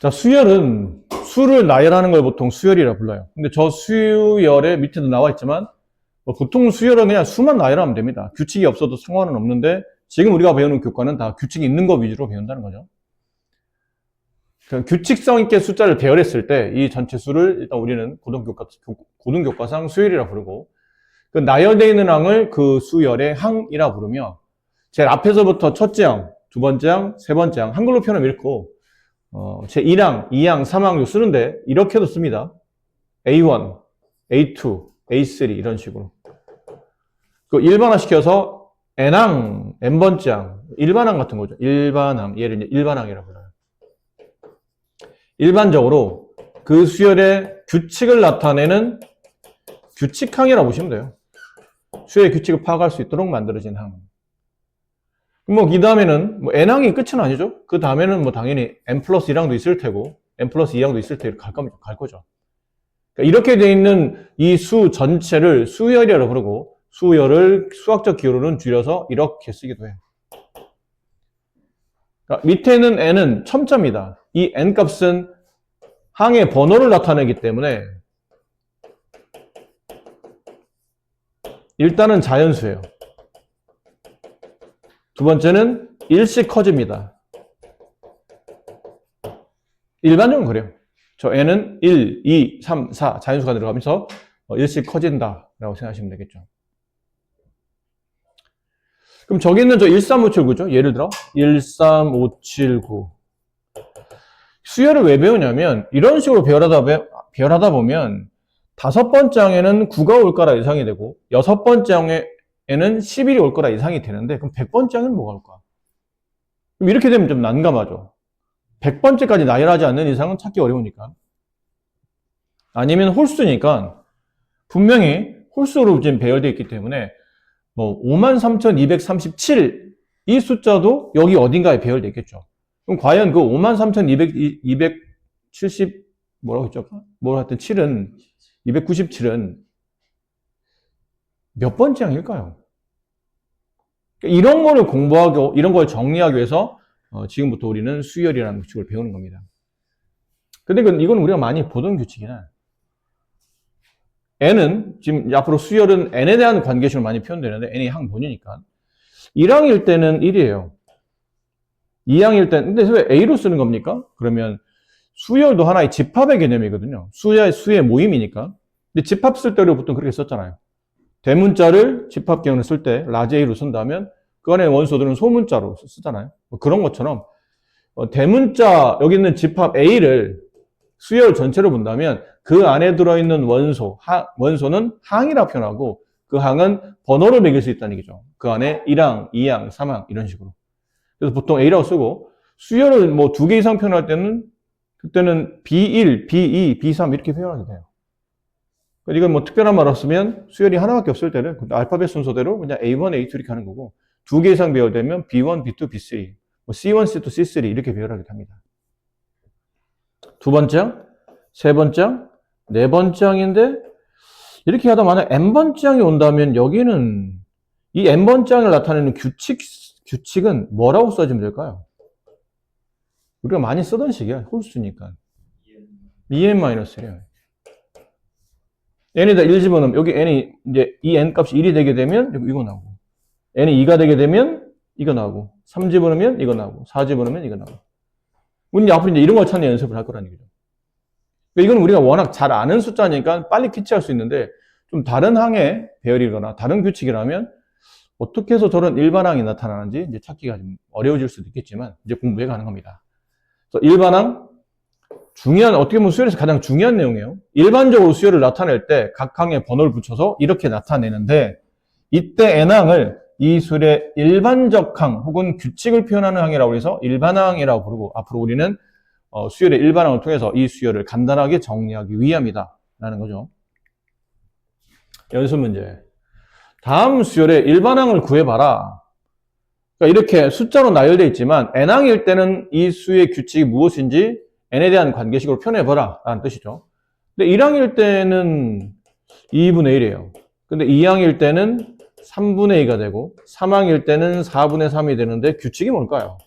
자, 수열은 수를 나열하는 걸 보통 수열이라 불러요. 근데 저 수열의 밑에도 나와 있지만 보통 수열은 그냥 수만 나열하면 됩니다. 규칙이 없어도 상관은 없는데 지금 우리가 배우는 교과는 다 규칙이 있는 거 위주로 배운다는 거죠. 규칙성 있게 숫자를 배열했을 때 이 전체 수를 일단 우리는 고등교과상 수열이라 부르고 그 나열되어 있는 항을 그 수열의 항이라 부르며 제일 앞에서부터 첫째 항, 두 번째 항, 세 번째 항 한글로 표현하면 이렇고 제 1항, 2항, 3항 쓰는데 이렇게도 씁니다. A1, A2, A3 이런 식으로. 그 일반화시켜서 N항, N번째 항, 일반항 같은 거죠. 일반항, 얘를 이제 일반항이라고 불러요. 일반적으로 그 수열의 규칙을 나타내는 규칙항이라고 보시면 돼요. 수열의 규칙을 파악할 수 있도록 만들어진 항. 이 다음에는, N항이 끝은 아니죠? 그 다음에는 당연히 N 플러스 1항도 있을 테고, N 플러스 2항도 있을 테고, 갈 거죠. 그러니까 이렇게 되어 있는 이 수 전체를 수열이라고 부르고, 수열을 수학적 기호로는 줄여서 이렇게 쓰기도 해요. 그러니까 밑에 있는 N은 첨자입니다. 이 N 값은 항의 번호를 나타내기 때문에, 일단은 자연수예요. 두 번째는 일씩 커집니다. 일반적으로 그래요. 저 n은 1, 2, 3, 4 자연수가 들어가면서 일씩 커진다라고 생각하시면 되겠죠. 그럼 저기 있는 저 13579죠? 예를 들어 13579 수열을 왜 배우냐면 이런 식으로 배열하다 보면 다섯 번째 항에는 9가 올 거라 예상이 되고 여섯 번째 항에는 11이 올 거라 예상이 되는데 그럼 100번째 항에는 뭐가 올까? 그럼 이렇게 되면 좀 난감하죠. 100번째까지 나열하지 않는 이상은 찾기 어려우니까. 아니면 홀수니까 분명히 홀수로 지금 배열되어 있기 때문에 53,237 이 숫자도 여기 어딘가에 배열되어 있겠죠. 그럼 과연 그 53,270 뭐라고 했죠? 하여튼 7은 297은 몇 번째 항일까요? 이런 거를 공부하고 이런 걸 정리하기 위해서 지금부터 우리는 수열이라는 규칙을 배우는 겁니다. 근데 이건 우리가 많이 보던 규칙이나 n은 지금 앞으로 수열은 n에 대한 관계식으로 많이 표현되는데 n이 항본이니까 1항일 때는 1이에요. 2항일 때는 근데 왜 a로 쓰는 겁니까? 그러면 수열도 하나의 집합의 개념이거든요. 수의 모임이니까. 근데 집합 쓸 때로 보통 그렇게 썼잖아요. 대문자를 집합 개념을 쓸 때 라지 a로 쓴다면 그 안에 원소들은 소문자로 쓰잖아요. 그런 것처럼 대문자 여기 있는 집합 a를 수열 전체로 본다면 그 안에 들어있는 원소는 항이라고 표현하고 그 항은 번호를 매길 수 있다는 얘기죠. 그 안에 1항, 2항, 3항 이런 식으로. 그래서 보통 a라고 쓰고 수열을 두 개 이상 표현할 때는 그때는 B1, B2, B3 이렇게 표현하게 돼요. 이건 특별한 말 없으면 수열이 하나밖에 없을 때는 알파벳 순서대로 그냥 A1, A2 이렇게 하는 거고 두 개 이상 배열되면 B1, B2, B3, C1, C2, C3 이렇게 배열하게 됩니다. 두 번째 항, 세 번째 항, 네 번째 항인데 이렇게 하다 만약 N번째 항이 온다면 여기는 이 N번째 항을 나타내는 규칙은 뭐라고 써주면 될까요? 우리가 많이 쓰던 식이야. 홀수니까. 2n-1이에요. n에다 1 집어넣으면 여기 n이 이제 이 n 값이 1이 되게 되면 이거 나오고 n이 2가 되게 되면 이거 나오고 3 집어넣으면 이거 나오고 4 집어넣으면 이거 나오고 우리 앞으로 이제 이런 걸 찾는 연습을 할 거라는 얘기죠. 이건 우리가 워낙 잘 아는 숫자니까 빨리 캐치할 수 있는데 좀 다른 항의 배열이거나 다른 규칙이라면 어떻게 해서 저런 일반항이 나타나는지 이제 찾기가 좀 어려워질 수도 있겠지만 이제 공부해 가는 겁니다. 그래서 일반항 어떻게 보면 수열에서 가장 중요한 내용이에요. 일반적으로 수열을 나타낼 때 각 항에 번호를 붙여서 이렇게 나타내는데 이때 n항을 이 수열의 일반적 항 혹은 규칙을 표현하는 항이라고 해서 일반항이라고 부르고 앞으로 우리는 수열의 일반항을 통해서 이 수열을 간단하게 정리하기 위함이다 라는 거죠. 연습 문제. 다음 수열의 일반항을 구해봐라. 그러니까 이렇게 숫자로 나열되어 있지만 n항일 때는 이 수의 규칙이 무엇인지 n에 대한 관계식으로 표현해봐라 라는 뜻이죠. 근데 1항일 때는 2분의 1이에요. 근데 2항일 때는 3분의 2가 되고 3항일 때는 4분의 3이 되는데 규칙이 뭘까요?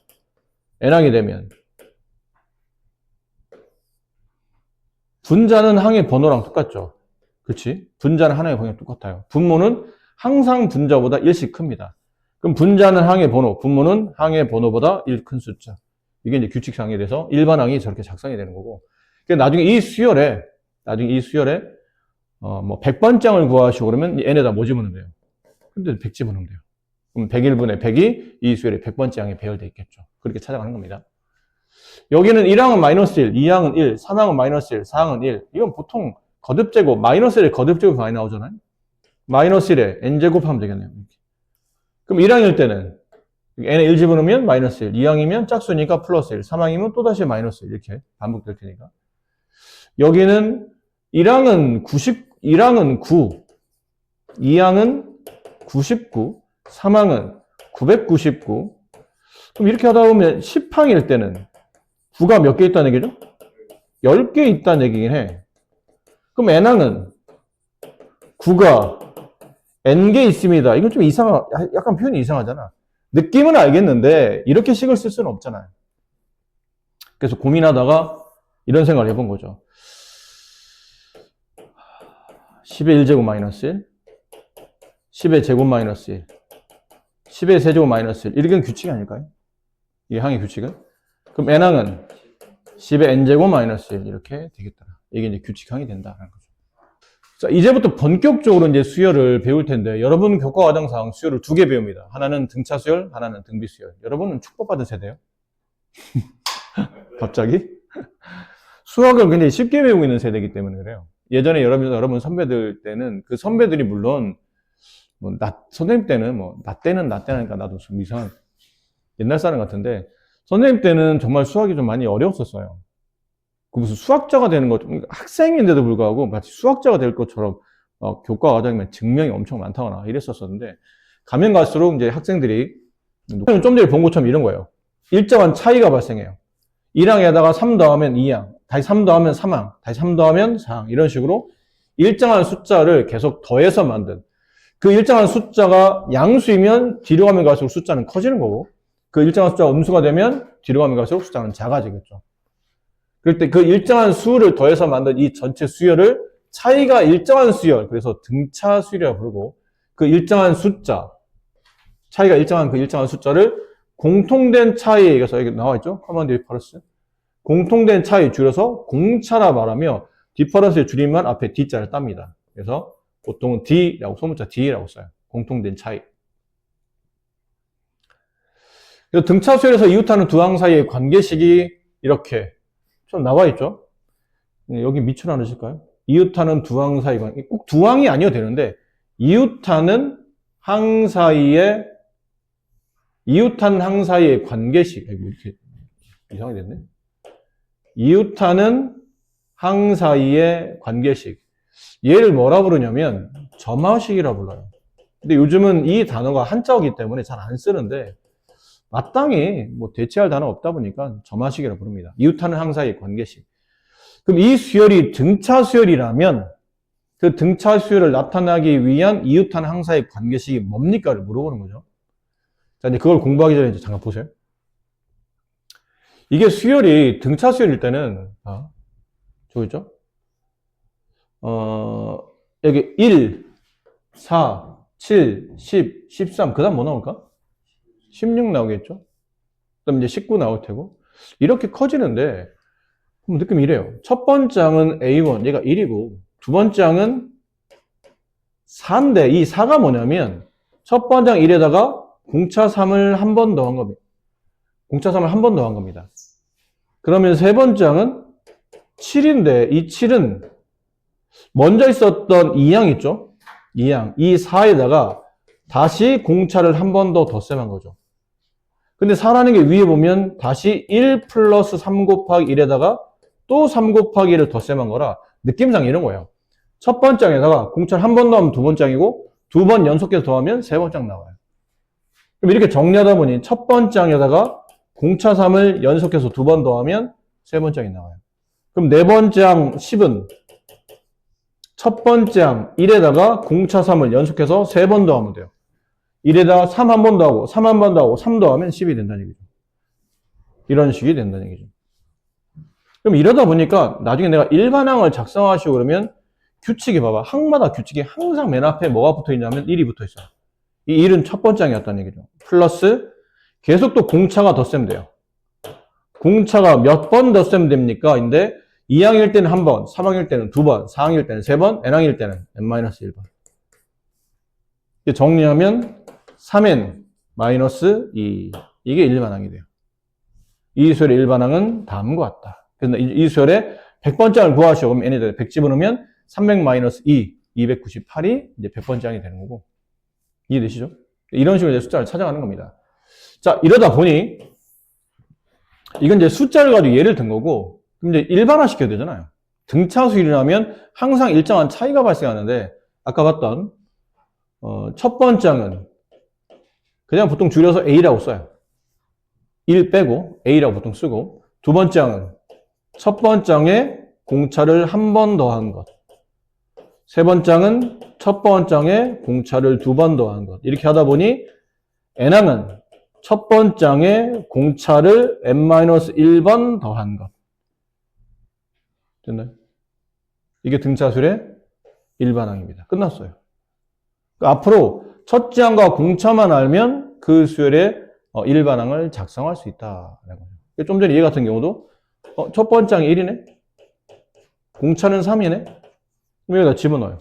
n항이 되면 분자는 항의 번호랑 똑같죠. 그렇지? 분자는 하나의 번호랑 똑같아요. 분모는 항상 분자보다 1씩 큽니다. 그럼 분자는 항의 번호, 분모는 항의 번호보다 1 큰 숫자. 이게 이제 규칙상에 대해서 일반항이 저렇게 작성이 되는 거고. 나중에 이 수열에 뭐 100번장을 구하시고 그러면 n에다 뭐 집어넣으면 돼요? 근데 100 집어넣으면 돼요. 그럼 101분의 100이 이 수열의 100번장에 배열되어 있겠죠. 그렇게 찾아가는 겁니다. 여기는 1항은 마이너스 1, 2항은 1, 3항은 마이너스 1, 4항은 1. 이건 보통 거듭제곱, 마이너스 1에 거듭제곱이 많이 나오잖아요. 마이너스 1에 n제곱 하면 되겠네요. 그럼 1항일 때는 n에 1 집어넣으면 마이너스 1, 2항이면 짝수니까 플러스 1, 3항이면 또다시 마이너스 1 이렇게 반복될 테니까. 여기는 1항은 9, 2항은 99, 3항은 999. 그럼 이렇게 하다 보면 10항일 때는 9가 몇 개 있다는 얘기죠? 10개 있다는 얘기긴 해. 그럼 n항은 9가 n개 있습니다. 이건 좀 약간 표현이 이상하잖아. 느낌은 알겠는데 이렇게 식을 쓸 수는 없잖아요. 그래서 고민하다가 이런 생각을 해본 거죠. 10의 1제곱 마이너스 1, 10의 제곱 마이너스 1, 10의 세제곱 마이너스 1. 이렇게 규칙이 아닐까요? 이 항의 규칙은? 그럼 n항은 10의 n제곱 마이너스 1 이렇게 되겠다. 이게 이제 규칙항이 된다는 거죠. 자, 이제부터 본격적으로 이제 수열을 배울 텐데, 여러분 교과 과정상 수열을 2개 배웁니다. 하나는 등차 수열, 하나는 등비 수열. 여러분은 축복받은 세대예요? 갑자기? 수학을 굉장히 쉽게 배우고 있는 세대이기 때문에 그래요. 예전에 여러분 선배들 때는 그 선배들이 물론 선생님 때는 나 때는 하니까 나도 좀 이상한 옛날 사람 같은데, 선생님 때는 정말 수학이 좀 많이 어려웠었어요. 그 무슨 수학자가 되는 것, 학생인데도 불구하고 마치 수학자가 될 것처럼 교과 과정이면 증명이 엄청 많다거나 이랬었는데, 가면 갈수록 이제 학생들이 좀 전에 본 것처럼 이런 거예요. 일정한 차이가 발생해요. 1항에다가 3 더하면 2항, 다시 3 더하면 3항, 다시 3 더하면 4항, 이런 식으로 일정한 숫자를 계속 더해서 만든, 그 일정한 숫자가 양수이면 뒤로 가면 갈수록 숫자는 커지는 거고, 그 일정한 숫자가 음수가 되면 뒤로 가면 갈수록 숫자는 작아지겠죠. 그럴 때 그 일정한 수를 더해서 만든 이 전체 수열을 차이가 일정한 수열, 그래서 등차 수열이라고 부르고, 그 일정한 숫자, 차이가 일정한 그 일정한 숫자를 공통된 차이, 그래서 여기 나와 있죠? 커먼 디퍼런스. 공통된 차이 줄여서 공차라 말하며, 디퍼런스의 줄임말 앞에 D자를 땁니다. 그래서 보통은 D라고, 소문자 D라고 써요. 공통된 차이. 그래서 등차 수열에서 이웃하는 두 항 사이의 관계식이 이렇게 좀 나와 있죠? 여기 밑줄 안 넣으실까요? 이웃하는 두 항 사이 관계. 꼭 두 항이 아니어도 되는데, 이웃하는 항 사이의 관계식. 아이고, 이렇게 이상하게 됐네. 이웃하는 항 사이의 관계식. 얘를 뭐라 부르냐면 점화식이라 불러요. 근데 요즘은 이 단어가 한자어기 때문에 잘 안 쓰는데, 마땅히 대체할 단어가 없다 보니까 점화식이라 부릅니다. 이웃하는 항 사이의 관계식. 그럼 이 수열이 등차 수열이라면 그 등차 수열을 나타나기 위한 이웃하는 항 사이의 관계식이 뭡니까를 물어보는 거죠. 자, 이제 그걸 공부하기 전에 이제 잠깐 보세요. 이게 수열이 등차 수열일 때는 저기 있죠? 여기 1, 4, 7, 10, 13, 그 다음 뭐 나올까? 16 나오겠죠? 그 다음 이제 19 나올 테고. 이렇게 커지는데, 느낌이 이래요. 첫 번째 항은 A1, 얘가 1이고, 두 번째 항은 4인데, 이 4가 뭐냐면, 첫 번째 항 1에다가 공차 3을 한 번 더 한 겁니다. 공차 3을 한 번 더 한 겁니다. 그러면 세 번째 항은 7인데, 이 7은 먼저 있었던 2항 있죠? 2항. 이 4에다가 다시 공차를 한 번 더 덧셈한 거죠. 근데 4라는 게 위에 보면 다시 1 플러스 3 곱하기 1에다가 또 3 곱하기 1을 덧셈한 거라 느낌상 이런 거예요. 첫 번째 항에다가 공차를 한 번 더하면 두 번째 항이고, 두 번 연속해서 더하면 세 번째 항 나와요. 그럼 이렇게 정리하다 보니 첫 번째 항에다가 공차 3을 연속해서 두 번 더하면 세 번째 항이 나와요. 그럼 네 번째 항 10은 첫 번째 항 1에다가 공차 3을 연속해서 세 번 더하면 돼요. 1에다가 3 한 번 더 하고, 3 한 번 더 하고, 3 더하면 10이 된다는 얘기죠. 이런 식이 된다는 얘기죠. 그럼 이러다 보니까 나중에 내가 일반항을 작성하시고 그러면 규칙이 봐봐. 항마다 규칙이 항상 맨 앞에 뭐가 붙어 있냐면 1이 붙어 있어요. 이 1은 첫 번째 항이었다는 얘기죠. 플러스 계속 또 공차가 덧셈 돼요. 공차가 몇 번 덧셈 됩니까? 근데 2항일 때는 한 번, 3항일 때는 두 번, 4항일 때는 세 번, n항일 때는 n-1번. 정리하면 3n-2 이게 일반항이 돼요. 이 수열의 일반항은 다음과 같다. 그래서 이 수열의 100번째 항을 구하시오. 그럼 n에 100 집어넣으면 300-2, 298이 이제 100번째 항이 되는 거고. 이해되시죠? 이런 식으로 이제 숫자를 찾아가는 겁니다. 자, 이러다 보니 이건 이제 숫자를 가지고 예를 든 거고, 그럼 이제 일반화 시켜야 되잖아요. 등차수열이라면 항상 일정한 차이가 발생하는데, 아까 봤던 첫 번째 항은 그냥 보통 줄여서 A라고 써요. 1 빼고 A라고 보통 쓰고, 두 번째 항은 첫 번째 항에 공차를 한 번 더한 것, 세 번째 항은 첫 번째 항에 공차를 두 번 더한 것. 이렇게 하다 보니 n항은 첫 번째 항에 공차를 n-1번 더한 것. 됐나요? 이게 등차수열의 일반항입니다. 끝났어요. 앞으로 첫째 항과 공차만 알면 그 수열의 일반항을 작성할 수 있다. 좀 전에 얘 같은 경우도 첫 번째 항이 1이네? 공차는 3이네? 그럼 여기다 집어넣어요.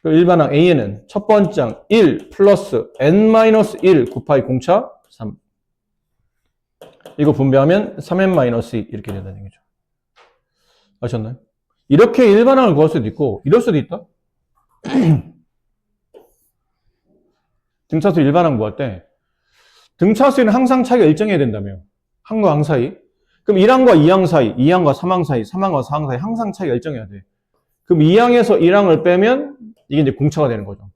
일반항 A에는 첫 번째 항 1 플러스 n-1 곱하기 공차 3. 이거 분배하면 3n-2 이렇게 된다는 얘기죠. 아셨나요? 이렇게 일반항을 구할 수도 있고 이럴 수도 있다. 등차수 일반항 구할 때 등차수는 항상 차이가 일정해야 된다며. 항과 항 사이. 그럼 1항과 2항 사이, 2항과 3항 사이, 3항과 4항 사이 항상 차이가 일정해야 돼. 그럼 2항에서 1항을 빼면 이게 이제 공차가 되는 거죠.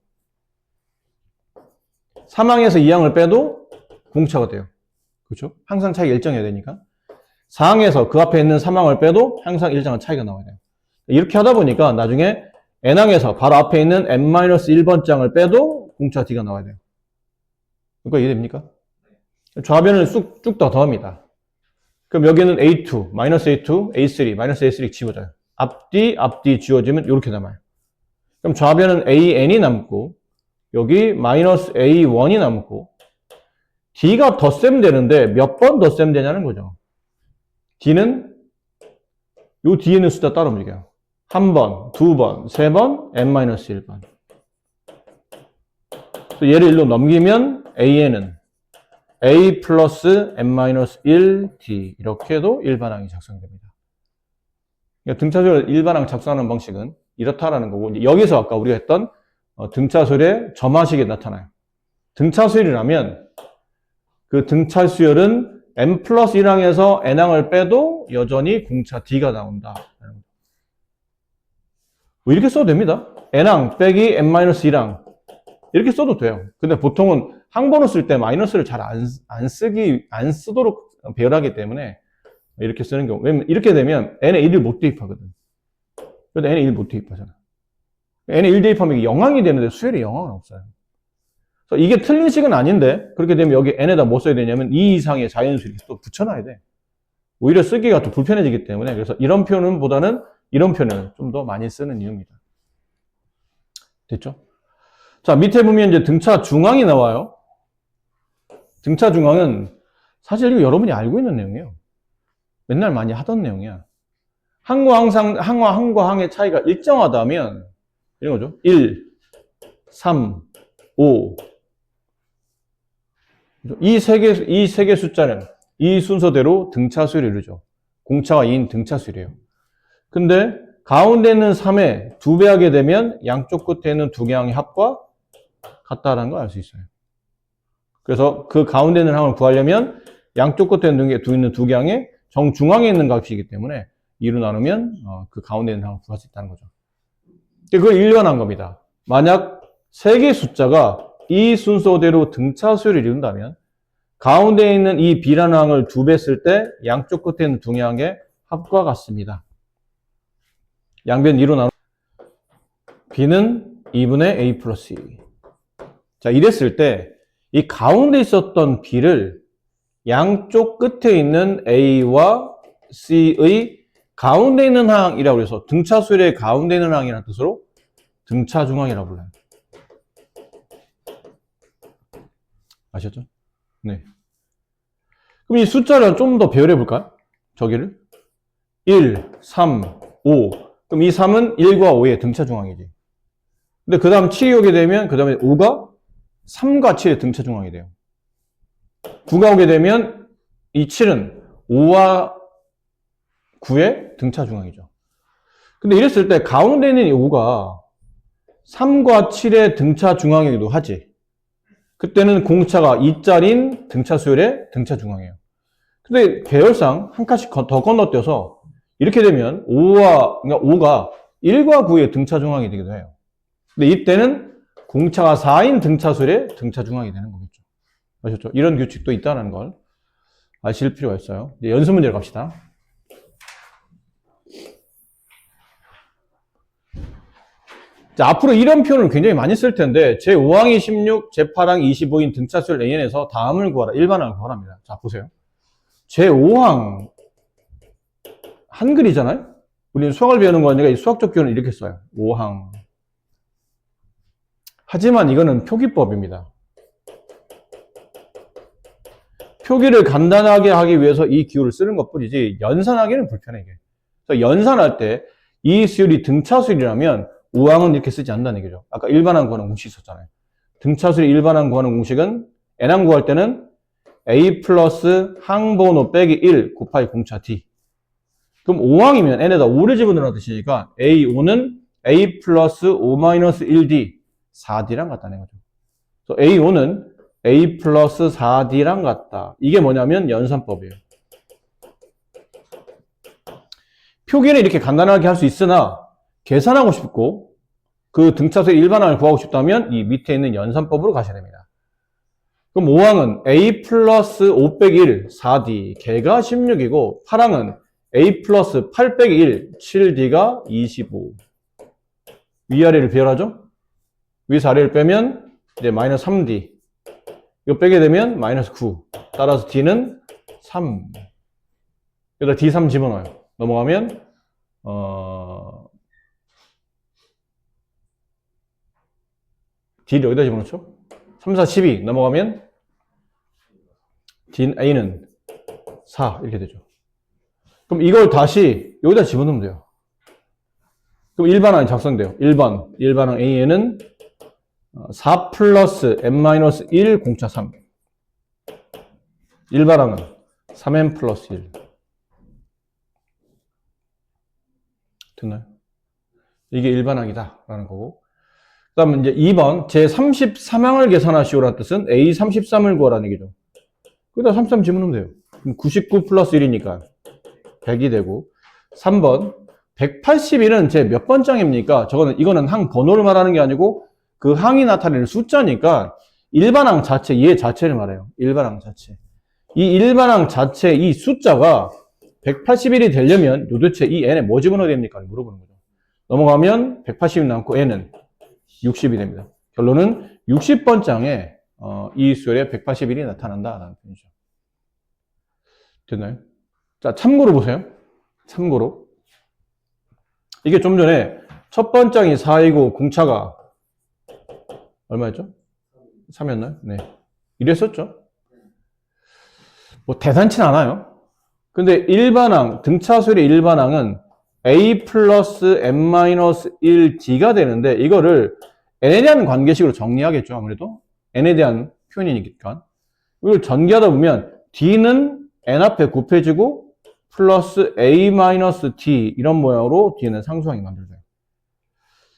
3항에서 2항을 빼도 공차가 돼요. 그렇죠? 항상 차이가 일정해야 되니까. 4항에서 그 앞에 있는 3항을 빼도 항상 일정한 차이가 나와야 돼요. 이렇게 하다 보니까 나중에 n항에서 바로 앞에 있는 n-1번째 항을 빼도 공차 d가 나와야 돼요. 이거 이해됩니까? 좌변을 쭉 더 더합니다. 그럼 여기는 A2, -A2, A3, -A3 지워져요. 앞뒤 지워지면 이렇게 남아요. 그럼 좌변은 AN이 남고 여기 -A1이 남고 D가 덧셈 되는데 몇 번 덧셈 되냐는 거죠. D는 요 뒤에 있는 숫자 따로 움직여요. 한 번, 두 번, 세 번, n-1번. 얘를 일로 넘기면 AN은 A 플러스 n-1 D 이렇게도 일반항이 작성됩니다. 그러니까 등차수열 일반항 작성하는 방식은 이렇다라는 거고 이제 여기서 아까 우리가 했던 등차수열의 점화식이 나타나요. 등차수열이라면 그 등차수열은 n 플러스 1항에서 n항을 빼도 여전히 공차 D가 나온다. 뭐 이렇게 써도 됩니다. n항 빼기 n-1항 이렇게 써도 돼요. 근데 보통은 항번호 쓸 때 마이너스를 잘 안 쓰도록 배열하기 때문에 이렇게 쓰는 경우. 왜냐면 이렇게 되면 n에 1을 못 대입하거든. 그래도 n에 1 못 대입하잖아. n에 1 대입하면 이게 영항이 되는데 수열이 영항은 없어요. 그래서 이게 틀린 식은 아닌데 그렇게 되면 여기 n에다 뭐 써야 되냐면 2 이상의 자연수 이렇게 또 붙여놔야 돼. 오히려 쓰기가 더 불편해지기 때문에 그래서 이런 표현보다는 이런 표현을 좀 더 많이 쓰는 이유입니다. 됐죠? 자, 밑에 보면 이제 등차 중항이 나와요. 등차 중항은 사실 이거 여러분이 알고 있는 내용이에요. 맨날 많이 하던 내용이야. 항과 항의 차이가 일정하다면 이런 거죠. 1, 3, 5. 이 세 개 숫자는 이 순서대로 등차수열을 이루죠. 공차가 2인 등차수열이에요. 근데 가운데 있는 3에 2배 하게 되면 양쪽 끝에 있는 두 개 항의 합과 같다라는 걸 알 수 있어요. 그래서 그 가운데 있는 항을 구하려면 양쪽 끝에 있는 두 개 항의 정중앙에 있는 값이기 때문에 2로 나누면 그 가운데 있는 항을 구할 수 있다는 거죠. 그걸 일반한 겁니다. 만약 세 개의 숫자가 이 순서대로 등차수열을 이룬다면 가운데 있는 이 B라는 항을 2배 쓸 때 양쪽 끝에 있는 두 개 항의 합과 같습니다. 양변 2로 나누면 B는 2분의 A 플러스 2. 자, 이랬을 때 이 가운데 있었던 B를 양쪽 끝에 있는 A와 C의 가운데 있는 항이라고 해서 등차 수열의 가운데 있는 항이라는 뜻으로 등차 중앙이라고 불러요. 아셨죠? 네. 그럼 이 숫자를 좀 더 배열해 볼까요? 저기를 1, 3, 5. 그럼 이 3은 1과 5의 등차 중앙이지. 근데 그 다음 7이 오게 되면 그 다음에 5가 3과 7의 등차 중앙이 돼요. 9가 오게 되면 이 7은 5와 9의 등차 중앙이죠. 근데 이랬을 때 가운데 있는 이 5가 3과 7의 등차 중앙이기도 하지. 그때는 공차가 2짜리인 등차 수열의 등차 중앙이에요. 근데 계열상 한 칸씩 더 건너뛰어서 이렇게 되면 5가 1과 9의 등차 중앙이 되기도 해요. 근데 이때는 공차가 4인 등차 수열의 등차 중앙이 되는 거겠죠. 아셨죠? 이런 규칙도 있다는 걸 아실 필요가 있어요. 이제 연습 문제로 갑시다. 자, 앞으로 이런 표현을 굉장히 많이 쓸 텐데 제5항이 16, 제8항이 25인 등차수열 AN에서 다음을 구하라. 일반항을 구하랍니다. 자, 보세요. 제5항 한글이잖아요? 우리는 수학을 배우는 거니까 이 수학적 표현을 이렇게 써요. 5항. 하지만 이거는 표기법입니다. 표기를 간단하게 하기 위해서 이 기호를 쓰는 것뿐이지 연산하기는 불편해. 이게. 그래서 연산할 때 이 수열이 등차수열이라면 5항은 이렇게 쓰지 않는다는 얘기죠. 아까 일반항 구하는 공식 있었잖아요. 등차수열이 일반항 구하는 공식은 n항 구할 때는 a 플러스 항번호 빼기 1 곱하기 공차 d. 그럼 5항이면 n에다 5를 집어넣는 뜻이니까 a5는 a 플러스 5 마이너스 1d 4d랑 같다는 거죠. 그래서 a5는 a 플러스 4d랑 같다. 이게 뭐냐면 연산법이에요. 표기는 이렇게 간단하게 할 수 있으나 계산하고 싶고 그 등차수의 일반항을 구하고 싶다면 이 밑에 있는 연산법으로 가셔야 됩니다. 그럼 5항은 a 플러스 5 빼기 1 4d 걔가 16이고 8항은 a 플러스 8 빼기 1 7d가 25. 위아래를 배열하죠? 위에서 아래를 빼면 이제 마이너스 3d 이거 빼게 되면 마이너스 9. 따라서 d는 3. 여기다 d3 집어넣어요. 넘어가면 d를 여기다 집어넣죠. 3, 4, 12 넘어가면 a는 4 이렇게 되죠. 그럼 이걸 다시 여기다 집어넣으면 돼요. 그럼 일반항이 작성돼요. 1번 일반항 a는 4 플러스 n-1 공차 3. 일반항은 3n 플러스 1. 됐나요? 이게 일반항이다 라는 거고. 그 다음에 이제 2번 제33항을 계산하시오라는 뜻은 A33을 구하라는 얘기죠. 거기다 33 집어넣으면 돼요. 그럼 99 플러스 1이니까 100이 되고 3번 181은 제 몇 번장입니까? 이거는 항 번호를 말하는 게 아니고 그 항이 나타내는 숫자니까 일반항 자체, 얘 자체를 말해요. 일반항 자체. 이 일반항 자체 이 숫자가 181이 되려면 도대체 이 n에 뭐 집어넣어야 됩니까? 물어보는 거죠. 넘어가면 180이 남고 n은 60이 됩니다. 결론은 60번장에 이 수열에 181이 나타난다라는 표현이죠. 됐나요? 자, 참고로 보세요. 참고로. 이게 좀 전에 첫 번장이 4이고 공차가 얼마였죠? 3이었나요? 네. 이랬었죠? 뭐 대단치는 않아요. 근데 일반항, 등차수열의 일반항은 a 플러스 n-1d가 되는데 이거를 n에 대한 관계식으로 정리하겠죠. 아무래도 n에 대한 표현이니까. 이걸 전개하다 보면 d는 n 앞에 곱해지고 플러스 a-d 이런 모양으로 d는 상수항이 만들어져요.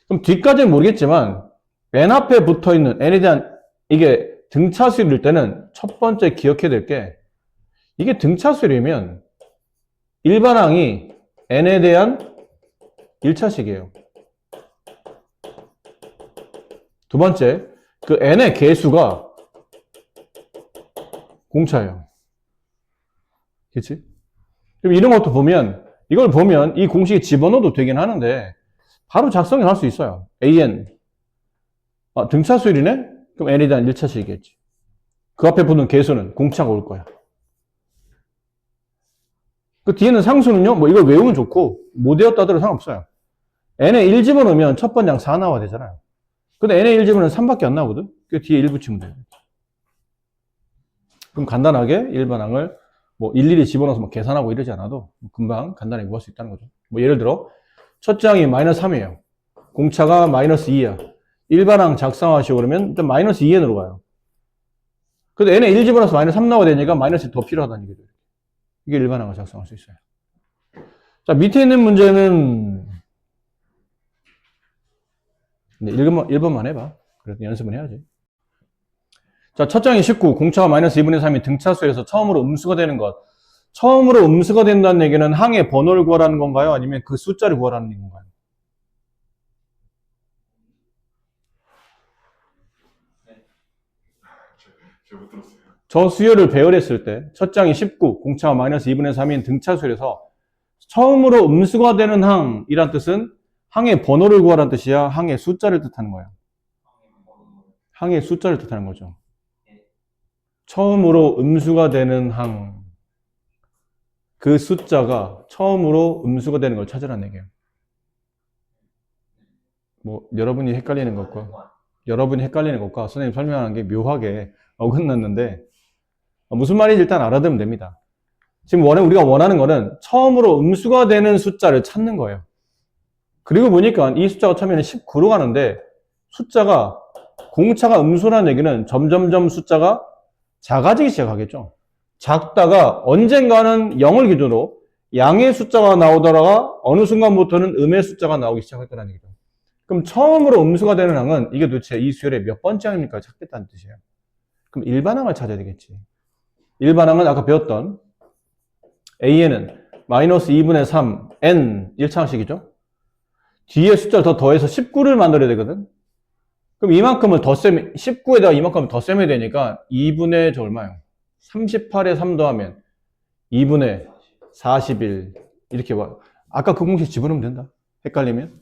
그럼 뒤까지는 모르겠지만 n 앞에 붙어있는 n에 대한 이게 등차수열일 때는 첫 번째 기억해야 될 게 이게 등차수열이면 일반항이 n에 대한 1차식이에요. 두 번째, 그 n의 개수가 공차예요. 그치? 그럼 이런 것도 보면, 이걸 보면 이 공식에 집어넣어도 되긴 하는데, 바로 작성을 할 수 있어요. an. 등차수열이네? 그럼 n에 대한 1차식이겠지. 그 앞에 붙는 개수는 공차가 올 거야. 그 뒤에는 상수는요, 뭐 이걸 외우면 좋고, 못 외웠다 하더라도 상관없어요. n에 1 집어넣으면 첫 번째 항 4 나와야 되잖아요. 근데 n에 1 집어넣으면 3밖에 안 나오거든? 그 뒤에 1 붙이면 돼요. 그럼 간단하게 일반항을 뭐 일일이 집어넣어서 뭐 계산하고 이러지 않아도 금방 간단하게 구할 수 있다는 거죠. 뭐 예를 들어, 첫째 항이 마이너스 3이에요. 공차가 마이너스 2야. 일반항 작성하시고 그러면 일단 마이너스 2n으로 가요. 근데 n에 1 집어넣어서 마이너스 3 나와야 되니까 마이너스 더 필요하다는 얘기죠. 이게 일반항을 작성할 수 있어요. 자, 밑에 있는 문제는 1번만 해봐. 그래도 연습은 해야지. 자, 첫 장이 19, 공차가 마이너스 2분의 3이 등차수에서 처음으로 음수가 되는 것. 처음으로 음수가 된다는 얘기는 항의 번호를 구하라는 건가요? 아니면 그 숫자를 구하라는 건가요? 못 들었어요. 저 수열을 배열했을 때, 첫 장이 19, 공차가 마이너스 2분의 3인 등차수에서 처음으로 음수가 되는 항이란 뜻은 항의 번호를 구하라는 뜻이야? 항의 숫자를 뜻하는 거야? 항의 숫자를 뜻하는 거죠. 처음으로 음수가 되는 항. 그 숫자가 처음으로 음수가 되는 걸 찾으라는 얘기예요. 뭐, 여러분이 헷갈리는 것과 선생님 설명하는 게 묘하게 어긋났는데, 무슨 말인지 일단 알아두면 됩니다. 지금 우리가 원하는 거는 처음으로 음수가 되는 숫자를 찾는 거예요. 그리고 보니까 이 숫자가 처음에는 19로 가는데 숫자가 공차가 음수라는 얘기는 점점점 숫자가 작아지기 시작하겠죠. 작다가 언젠가는 0을 기준으로 양의 숫자가 나오다가 어느 순간부터는 음의 숫자가 나오기 시작할 거라는 얘기죠. 그럼 처음으로 음수가 되는 항은 이게 도대체 이 수열의 몇 번째 항입니까? 찾겠다는 뜻이에요. 그럼 일반항을 찾아야 되겠지. 일반항은 아까 배웠던 A에는 마이너스 2분의 3, N 1차항식이죠. 뒤에 숫자를 더 더해서 19를 만들어야 되거든. 그럼 이만큼을 더 셈, 19에다가 이만큼을 더 셈해야 되니까 2분의 저 얼마요? 38에 3 더하면 2분의 41 이렇게 와. 아까 그 공식 집어넣으면 된다. 헷갈리면.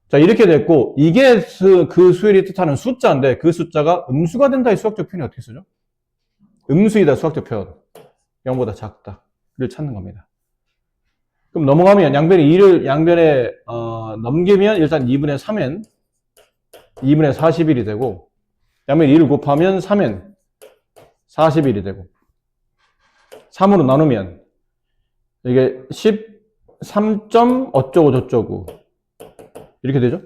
자, 이렇게 됐고 이게 그 수열이 뜻하는 숫자인데 그 숫자가 음수가 된다의 수학적 표현이 어떻게 쓰죠? 음수이다 수학적 표현. 0보다 작다를 찾는 겁니다. 그럼 넘어가면 양변에 넘기면 일단 2분의 3n 2분의 41이 되고 양변에 2를 곱하면 3n 41이 되고 3으로 나누면 이게 13점 어쩌고 저쩌고 이렇게 되죠.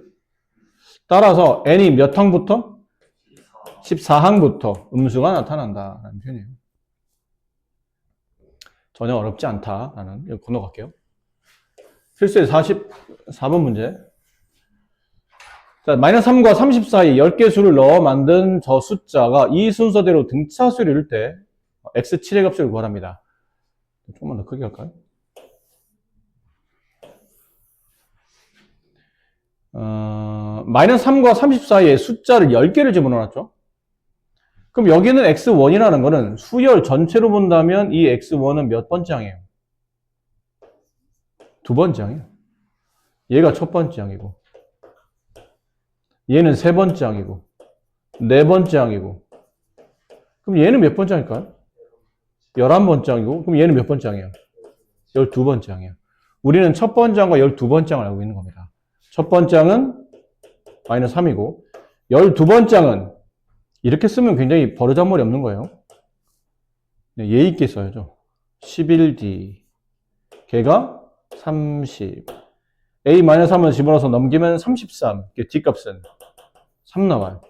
따라서 n이 몇 항부터? 14항부터 음수가 나타난다라는 표현이에요. 전혀 어렵지 않다라는, 이거 건너갈게요. 필수의 44번 문제. 자, 마이너스 3과 30 사이 10개 수를 넣어 만든 저 숫자가 이 순서대로 등차수를 이룰 때 x7의 값을 구하랍니다. 조금만 더 크게 할까요? 마이너스 3과 30 사이에 숫자를 10개를 집어넣었죠. 그럼 여기는 x1이라는 거는 수열 전체로 본다면 이 x1은 몇 번째 항이에요? 두 번째 항이에요. 얘가 첫 번째 항이고 얘는 세 번째 항이고 네 번째 항이고 그럼 얘는 몇 번째 항일까요? 11번째 항이고 그럼 얘는 몇 번째 항이에요? 12번째 항이에요. 우리는 첫 번째 항과 12번째 항을 알고 있는 겁니다. 첫 번째 항은 마이너스 3이고 12번째 항은 이렇게 쓰면 굉장히 버르장머리 없는 거예요. 네, 예의 있게 써야죠. 11D 걔가 30 A-3을 집어넣어서 넘기면 33 D값은 3 나와요.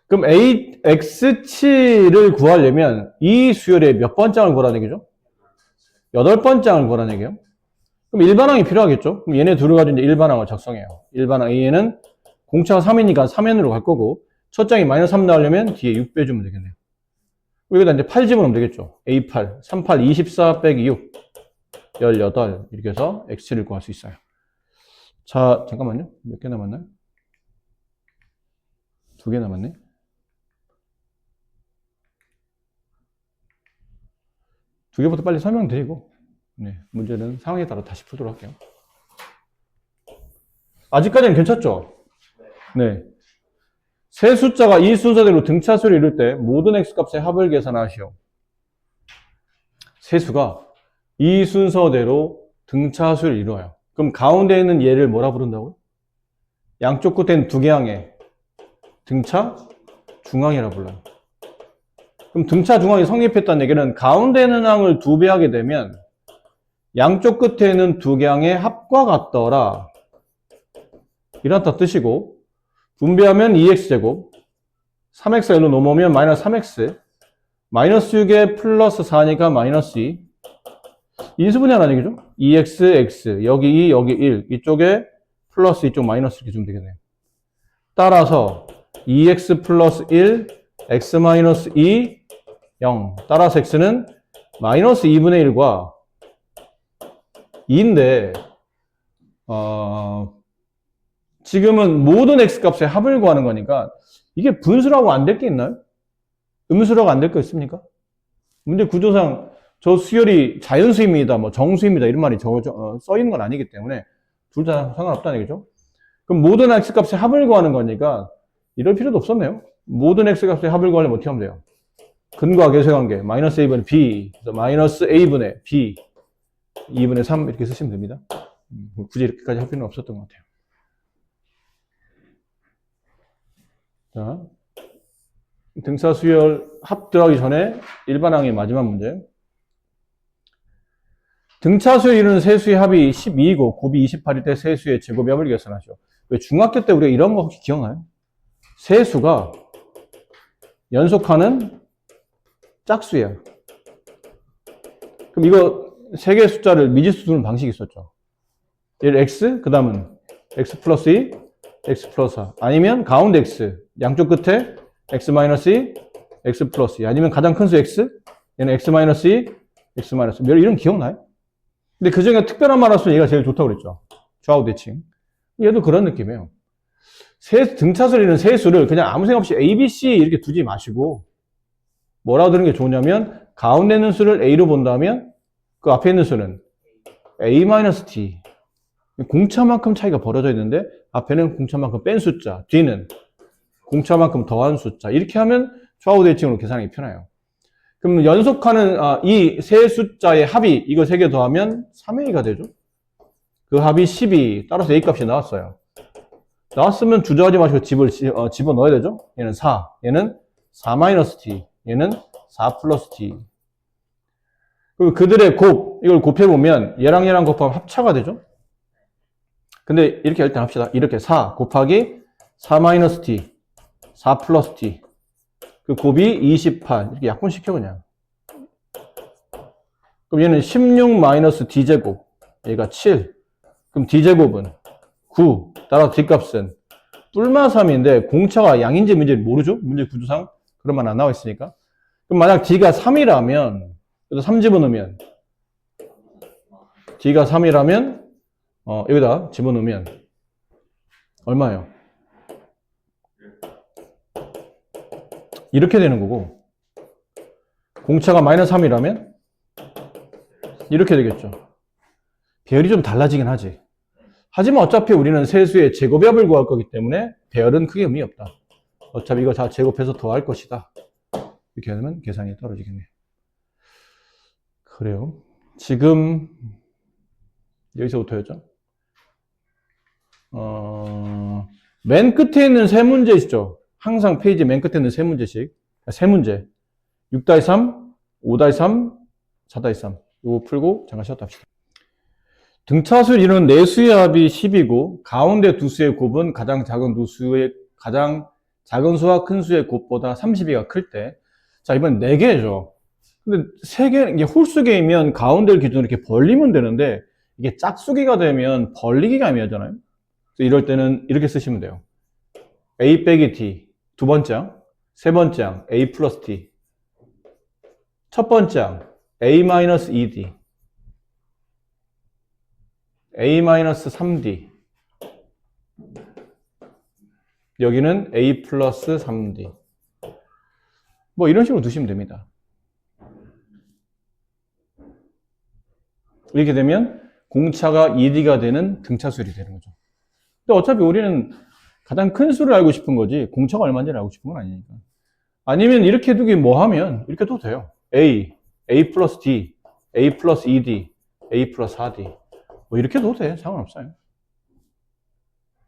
그럼 X7을 구하려면 이 수열의 몇 번째 항을 구하라는 얘기죠? 8번째 항을 구하라는 얘기예요. 그럼 일반항이 필요하겠죠? 그럼 얘네 둘을 가지고 이제 일반항을 작성해요. 일반항 A에는 공차가 3이니까 3n으로 갈 거고 첫 장이 마이너스 3 나오려면 뒤에 6 빼주면 되겠네요. 여기다 이제 8 집어넣으면 되겠죠. A8, 38, 24 빼기 6, 18 이렇게 해서 X7을 구할 수 있어요. 자, 잠깐만요. 몇 개 남았나요? 2개 남았네. 두 개부터 빨리 설명드리고 네, 문제는 상황에 따라 다시 풀도록 할게요. 아직까지는 괜찮죠? 네. 세 숫자가 이 순서대로 등차수를 이룰 때 모든 x값의 합을 계산하시오. 세수가 이 순서대로 등차수를 이루어요. 그럼 가운데 있는 얘를 뭐라 부른다고요? 양쪽 끝에는 두 개항의 등차 중항이라 불러요. 그럼 등차 중항이 성립했다는 얘기는 가운데 있는 항을 2배 하게 되면 양쪽 끝에는 두 개항의 합과 같더라. 이렇다 뜻이고, 분배하면 2x제곱, 3x가 1로 넘어오면 마이너스 3x, 마이너스 6에 플러스 4니까 마이너스 2. 인수분해하라는 얘기죠. 2x, x, 여기 2, 여기 1, 이쪽에 플러스 이쪽 마이너스 이렇게 주면 되겠네요. 따라서 2x 플러스 1, x 마이너스 2, 0. 따라서 x는 마이너스 2분의 1과 2인데, 지금은 모든 x값의 합을 구하는 거니까 이게 분수라고 안 될 게 있나요? 음수라고 안 될 거 있습니까? 문제 구조상 저 수열이 자연수입니다, 뭐 정수입니다 이런 말이 써 있는 건 아니기 때문에 둘 다 상관없다는 얘기죠. 그럼 모든 x값의 합을 구하는 거니까 이럴 필요도 없었네요. 모든 x값의 합을 구하려면 어떻게 하면 돼요? 근과 계수관계 마이너스 a분의 b, 마이너스 a분의 b 2분의 3 이렇게 쓰시면 됩니다. 굳이 이렇게까지 할 필요는 없었던 것 같아요. 자, 등차 수열 합 들어가기 전에 일반항의 마지막 문제. 등차 수열 이루는 세수의 합이 12이고 곱이 28일 때 세수의 제곱의 합을 계산하죠. 왜 중학교 때 우리가 이런 거 혹시 기억나요? 세수가 연속하는 짝수예요. 그럼 이거 세 개의 숫자를 미지수 두는 방식이 있었죠. 얘를 x, 그 다음은 x 플러스 2, x 플러스 4. 아니면 가운데 x, 양쪽 끝에 x 마이너스 2, x 플러스 2. 아니면 가장 큰 수 x, 얘는 x 마이너스 2, x 마이너스 2. 이런 기억나요? 근데 그 중에 특별한 말 할수록 얘가 제일 좋다고 그랬죠. 좌우 대칭. 얘도 그런 느낌이에요. 등차수를 이루는 세수를 그냥 아무 생각 없이 a, b, c 이렇게 두지 마시고 뭐라고 들은 게 좋냐면 가운데 있는 수를 a로 본다면 그 앞에 있는 수는 a-t. 공차만큼 차이가 벌어져 있는데 앞에는 공차만큼 뺀 숫자, 뒤는 공차만큼 더한 숫자. 이렇게 하면 좌우 대칭으로 계산하기 편해요. 그럼 연속하는 이 세 숫자의 합이 이거 세 개 더하면 3a가 되죠. 그 합이 12. 따라서 a 값이 나왔어요. 나왔으면 주저하지 마시고 집어넣어야 되죠. 얘는 4, 얘는 4-t, 얘는 4 플러스 t. 그들의 이걸 곱해보면 얘랑 얘랑 곱하면 합차가 되죠. 근데 이렇게 일단 합시다. 이렇게 4 곱하기 4-t, 4 플러스 t. 그 곱이 28. 이렇게 약분시켜 그냥. 그럼 얘는 16-d제곱. 얘가 7. 그럼 d제곱은 9. 따라서 d값은 뿔마 3인데 공차가 양인지 문제를 모르죠? 문제 구조상. 그런 말 안 나와 있으니까. 그럼 만약 d가 3이라면 여기다 3 집어넣으면 d가 3이라면 여기다 집어넣으면 얼마예요? 이렇게 되는 거고 공차가 마이너스 3이라면 이렇게 되겠죠. 배열이 좀 달라지긴 하지. 하지만 어차피 우리는 세수의 제곱의 합을 구할 거기 때문에 배열은 크게 의미 없다. 어차피 이거 다 제곱해서 더할 것이다. 이렇게 하면 계산이 떨어지겠네. 그래요. 지금 여기서부터였죠. 맨 끝에 있는 세 문제시죠. 항상 페이지 맨 끝에 있는 세 문제씩. 세 문제. 6-3, 5-3, 4-3. 이거 풀고 잠깐 쉬었다 합시다. 등차수를 이루는 네 수의 합이 10이고 가운데 두 수의 곱은 가장 작은 수와 큰 수의 곱보다 30이가 클 때. 자, 이번엔 4개죠. 근데 3개, 이게 홀수개이면 가운데를 기준으로 이렇게 벌리면 되는데 이게 짝수기가 되면 벌리기가 애매하잖아요. 이럴 때는 이렇게 쓰시면 돼요. a 빼기 t. 두 번째 항. 세 번째 항. a 플러스 t. 첫 번째 항. a 마이너스 2d. a 마이너스 3d. 여기는 a 플러스 3d. 뭐 이런 식으로 두시면 됩니다. 이렇게 되면 공차가 2d가 되는 등차수열이 되는 거죠. 근데 어차피 우리는 가장 큰 수를 알고 싶은 거지 공차가 얼마인지를 알고 싶은 건 아니니까. 아니면 이렇게 두기 뭐 하면 이렇게 둬도 돼요. a 플러스 d A 플러스 2D, A 플러스 4D. 뭐 이렇게 둬도 돼. 상관없어요.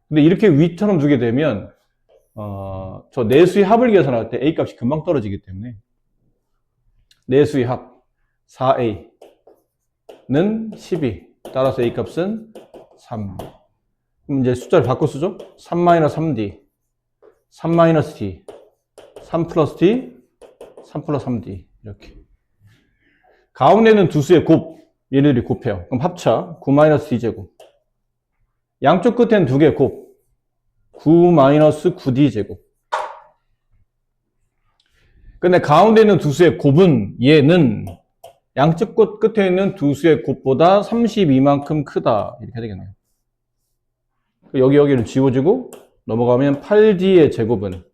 근데 이렇게 위처럼 두게 되면, 저 내수의 합을 계산할 때 A 값이 금방 떨어지기 때문에, 내수의 합 4A는 12. 따라서 A 값은 3. 그럼 이제 숫자를 바꿔 쓰죠? 3-3D, 3-D, 3 플러스 D, 3 플러스 3D. 이렇게. 가운데는 두 수의 곱, 얘네들이 곱해요. 그럼 합차 9-D제곱. 양쪽 끝에는 두 개의 곱, 9-9D제곱. 근데 가운데 있는 두 수의 곱은 얘는 양쪽 끝에 있는 두 수의 곱보다 32만큼 크다. 이렇게 되겠네요. 여기는 지워지고 넘어가면 8D의 제곱은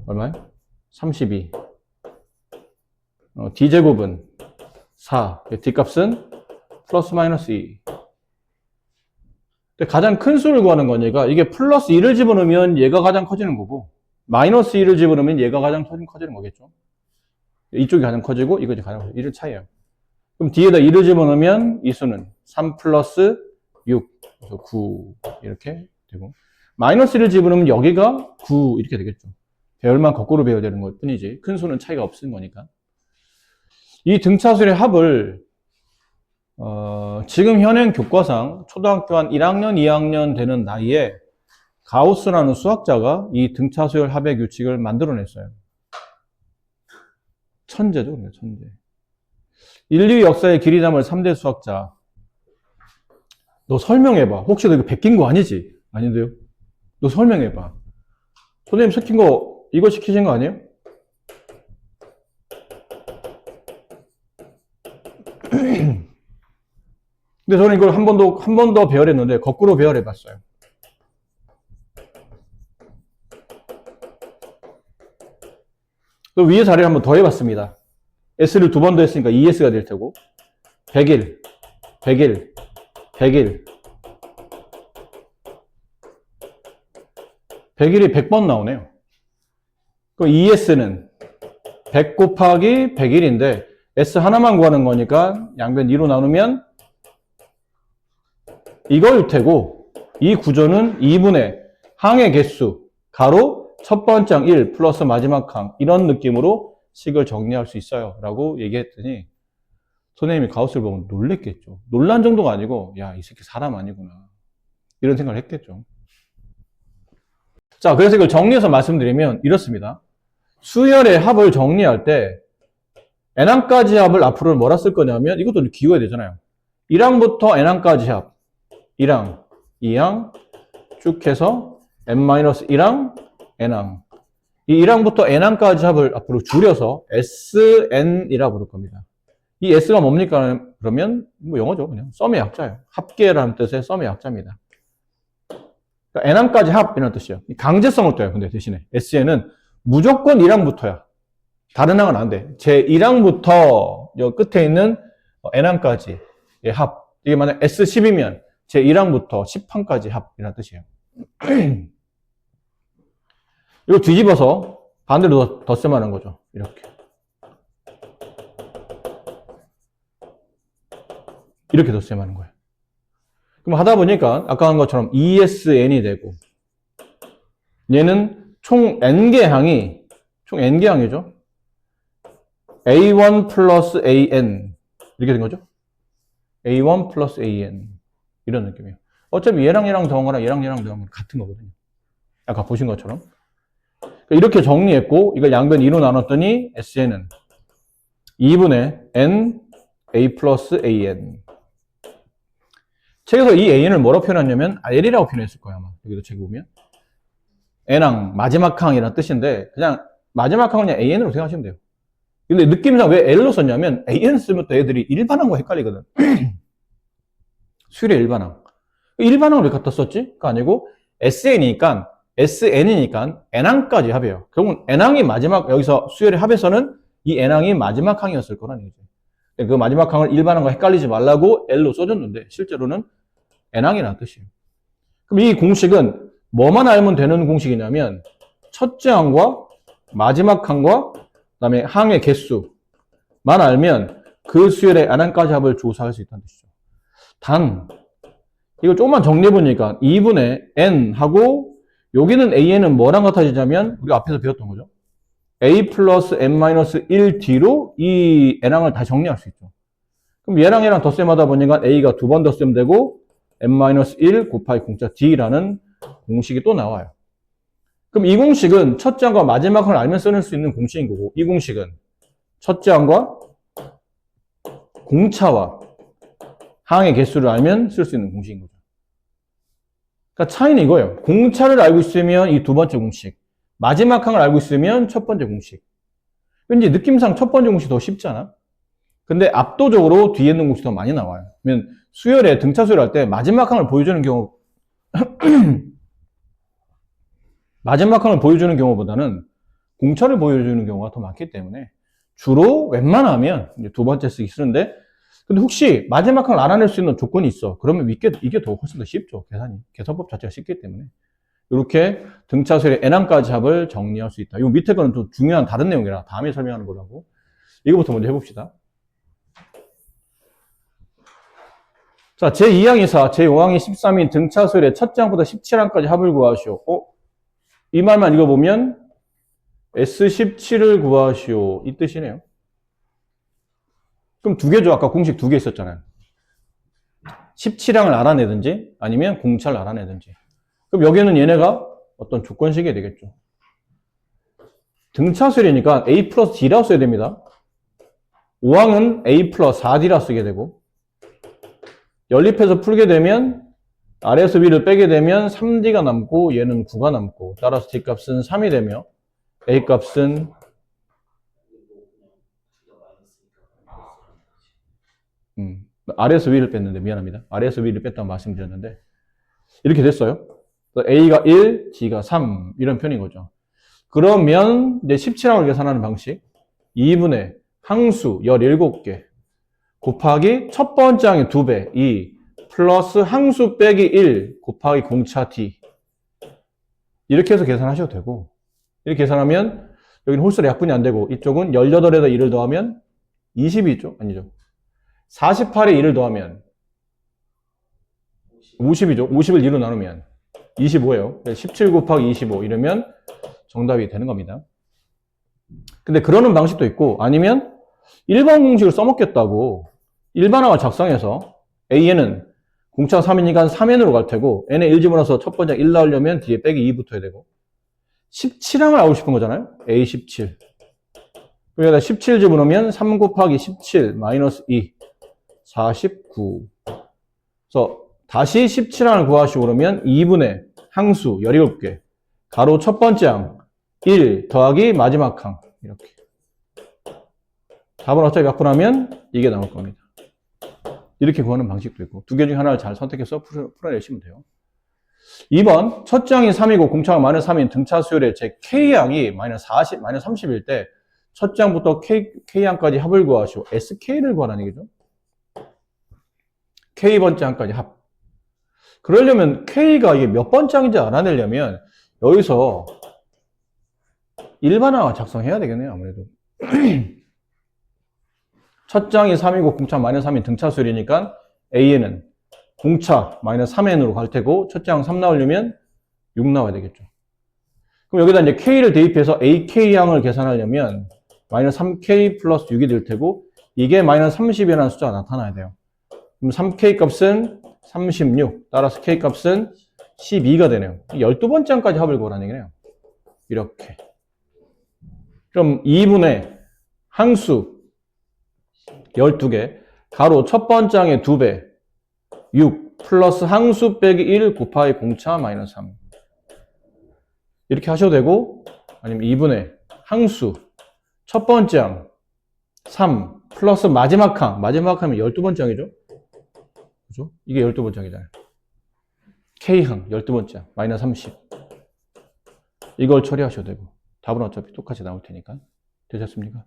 얼마예요? 32. D제곱은 4. D값은 플러스 마이너스 2. 근데 가장 큰 수를 구하는 거니까 이게 플러스 2를 집어넣으면 얘가 가장 커지는 거고 마이너스 2를 집어넣으면 얘가 가장 커지는 거겠죠. 이쪽이 가장 커지고 이것이 가장 커지고 1을 차이에요. 그럼 뒤에다 2를 집어넣으면 이 수는 3 플러스 6, 그래서 9 이렇게 되고 마이너스 1을 집어넣으면 여기가 9 이렇게 되겠죠. 배열만 거꾸로 배워야 되는 것 뿐이지 큰 수는 차이가 없는 거니까. 이 등차수의 합을 지금 현행 교과상 초등학교 한 1학년, 2학년 되는 나이에 가우스라는 수학자가 이 등차수열 합의 규칙을 만들어냈어요. 천재죠, 그냥 천재. 인류 역사의 길이 담을 3대 수학자. 너 설명해봐. 혹시 너 이거 베낀 거 아니지? 아닌데요? 너 설명해봐. 선생님 시킨 거, 이거 시키신 거 아니에요? 근데 저는 이걸 한 번 더 배열했는데, 거꾸로 배열해봤어요. 또 위에 자리를 한 번 더 해봤습니다. S를 두 번 더 했으니까 2S가 될 테고, 100일, 100일, 100일. 100일이 100번 나오네요. 그럼 2S는 100 곱하기 100일인데, S 하나만 구하는 거니까 양변 2로 나누면 이거일 테고, 이 구조는 2분의 항의 개수, 가로 첫 번째 항 1 플러스 마지막 항, 이런 느낌으로 식을 정리할 수 있어요. 라고 얘기했더니, 선생님이 가우스를 보면 놀랬겠죠. 놀란 정도가 아니고, 야, 이 새끼 사람 아니구나. 이런 생각을 했겠죠. 자, 그래서 이걸 정리해서 말씀드리면 이렇습니다. 수열의 합을 정리할 때, n항까지 합을 앞으로 뭐라 쓸 거냐면, 이것도 기호해야 되잖아요. 1항부터 n항까지 합. 1항, 2항, 쭉 해서 n-1항, n항. 이 1항부터 n항까지 합을 앞으로 줄여서 SN이라 부를 겁니다. 이 S가 뭡니까? 그러면 뭐 영어죠. 그냥 썸의 약자예요. 합계라는 뜻의 썸의 약자입니다. 그러니까 n항까지 합이라는 뜻이에요. 강제성을 둬요. 근데 대신에 SN은 무조건 1항부터야. 다른 항은 안 돼. 제 1항부터 여 끝에 있는 n항까지의 합. 이게 만약 S10이면 제 1항부터 10항까지 합이라는 뜻이에요. 이거 뒤집어서 반대로 덧셈하는 거죠. 이렇게. 이렇게 덧셈하는 거예요. 그럼 하다 보니까 아까 한 것처럼 ESN이 되고 얘는 총 N개 항이 총 N개 항이죠. A1 플러스 AN 이렇게 된 거죠. A1 플러스 AN 이런 느낌이에요. 어차피 얘랑 더한 얘랑 더한 거랑 같은 거거든요. 아까 보신 것처럼. 이렇게 정리했고 이걸 양변 2로 나눴더니 SN은 2분의 N A 플러스 AN. 책에서 이 AN을 뭐라고 표현했냐면 L이라고 표현했을 거예요. 아마 여기도 책 보면 N항 마지막 항이라는 뜻인데 그냥 마지막 항은 그냥 AN으로 생각하시면 돼요. 근데 느낌상 왜 L로 썼냐면 AN 쓰면 또 애들이 일반항과 헷갈리거든. 수열의 일반항. 일반항을 왜 갖다 썼지? 그거 아니고 SN이니까 N항까지 합이에요. 결국은 N항이 마지막, 여기서 수열의 합에서는 이 N항이 마지막 항이었을 거라는 얘기죠. 그 마지막 항을 일반항과 헷갈리지 말라고 L로 써줬는데, 실제로는 N항이라는 뜻이에요. 그럼 이 공식은 뭐만 알면 되는 공식이냐면, 첫째 항과 마지막 항과, 그 다음에 항의 개수만 알면, 그 수열의 n항까지 합을 조사할 수 있다는 뜻이죠. 단, 이걸 조금만 정리해보니까 2분의 n하고 여기는 an은 뭐랑 같아지냐면 우리가 앞에서 배웠던 거죠. a 플러스 n-1 뒤로 이 n항을 다 정리할 수 있죠. 그럼 얘랑 얘랑 덧셈하다 보니까 a가 두 번 덧셈되고 n-1 곱하기 공짜 d라는 공식이 또 나와요. 그럼 이 공식은 첫째 항과 마지막 항을 알면 쓸 수 있는 공식인 거고, 이 공식은 첫째 항과 공차와 항의 개수를 알면 쓸 수 있는 공식인 거죠. 그러니까 차이는 이거예요. 공차를 알고 있으면 이 두 번째 공식, 마지막 항을 알고 있으면 첫 번째 공식. 왠지 느낌상 첫 번째 공식이 더 쉽지 않아? 근데 압도적으로 뒤에 있는 공식이 더 많이 나와요. 그러면 수열에 등차 수열 할 때 마지막 항을 보여주는 경우 마지막 항을 보여주는 경우보다는 공차를 보여주는 경우가 더 많기 때문에 주로 웬만하면 이제 두 번째 쓰기 쓰는데, 근데 혹시 마지막 항을 알아낼 수 있는 조건이 있어. 그러면 이게 더 훨씬 더 쉽죠. 계산법 자체가 쉽기 때문에. 이렇게 등차수열의 n항까지 합을 정리할 수 있다. 이 밑에 거는 좀 중요한 다른 내용이라 다음에 설명하는 거라고. 이거부터 먼저 해봅시다. 자, 제2항이 4, 제5항이 13인 등차수열의 첫째 항부터 17항까지 합을 구하시오. 이 말만 읽어보면 S17을 구하시오. 이 뜻이네요. 그럼 두 개죠. 아까 공식 두 개 있었잖아요. 17항을 알아내든지 아니면 공차를 알아내든지. 그럼 여기는 얘네가 어떤 조건식이 되겠죠. 등차수열이니까 A 플러스 D라고 써야 됩니다. 5항은 A 플러스 4D라고 쓰게 되고, 연립해서 풀게 되면 아래에서 위를 빼게 되면 3D가 남고 얘는 9가 남고, 따라서 D 값은 3이 되며 A 값은 아래에서 위를 뺐는데 미안합니다. 아래에서 위를 뺐다고 말씀드렸는데 이렇게 됐어요. A가 1, D가 3 이런 편인 거죠. 그러면 이제 17항을 계산하는 방식, 2분의 항수 17개 곱하기 첫 번째 항의 2배 2 플러스 항수 빼기 1 곱하기 공차 D, 이렇게 해서 계산하셔도 되고, 이렇게 계산하면 여기는 홀수로 약분이 안 되고 이쪽은 18에다 1을 더하면 20이 있죠? 아니죠. 48에 1을 더하면 50이죠. 50을 2로 나누면 25예요. 17 곱하기 25 이러면 정답이 되는 겁니다. 근데 그러는 방식도 있고, 아니면 1번 공식을 써먹겠다고 일반항을 작성해서 A에는 공차가 3이니까 3n으로 갈 테고 n에 1 집어넣어서 첫 번째 1 나오려면 뒤에 빼기 2 붙어야 되고, 17항을 알고 싶은 거잖아요. A17. 여기다 17 집어넣으면 3 곱하기 17 마이너스 2 49. 그래서 다시 17항을 구하시고 그러면 2분의 항수 17개 가로 첫 번째 항 1 더하기 마지막 항, 이렇게. 답은 어차피 약분하면 이게 나올 겁니다. 이렇게 구하는 방식도 있고, 두 개 중에 하나를 잘 선택해서 풀어내시면 돼요. 2번, 첫째 항이 3이고 공차가 마이너스 3인 등차 수열의 제 K항이 마이너스 40, 마이너스 30일 때 첫째 항부터 K항까지 합을 구하시오. SK를 구하라는 얘기죠. K번째 항까지 합. 그러려면 K가 이게 몇 번째 항인지 알아내려면 여기서 일반항을 작성해야 되겠네요, 아무래도. 첫째 항이 3이고 공차 마이너스 3인 등차 수열이니까 A에는 공차 마이너스 3n으로 갈 테고, 첫째 항 3 나오려면 6 나와야 되겠죠. 그럼 여기다 이제 K를 대입해서 AK항을 계산하려면 마이너스 3K 플러스 6이 될 테고, 이게 마이너스 30이라는 숫자가 나타나야 돼요. 그럼 3K 값은 36, 따라서 K 값은 12가 되네요. 12번째 항까지 합을 구하라는 얘기네요. 이렇게. 그럼 2분의 항수 12개 가로 첫 번째 항의 2배 6 플러스 항수 빼기 1 곱하기 공차 마이너스 3, 이렇게 하셔도 되고, 아니면 2분의 항수 첫 번째 항 3 플러스 마지막 항, 마지막 항이면 12번째 항이죠. 그죠? 이게 12번째 항이잖아요. K항 12번째 항 마이너스 30, 이걸 처리하셔도 되고, 답은 어차피 똑같이 나올 테니까. 되셨습니까?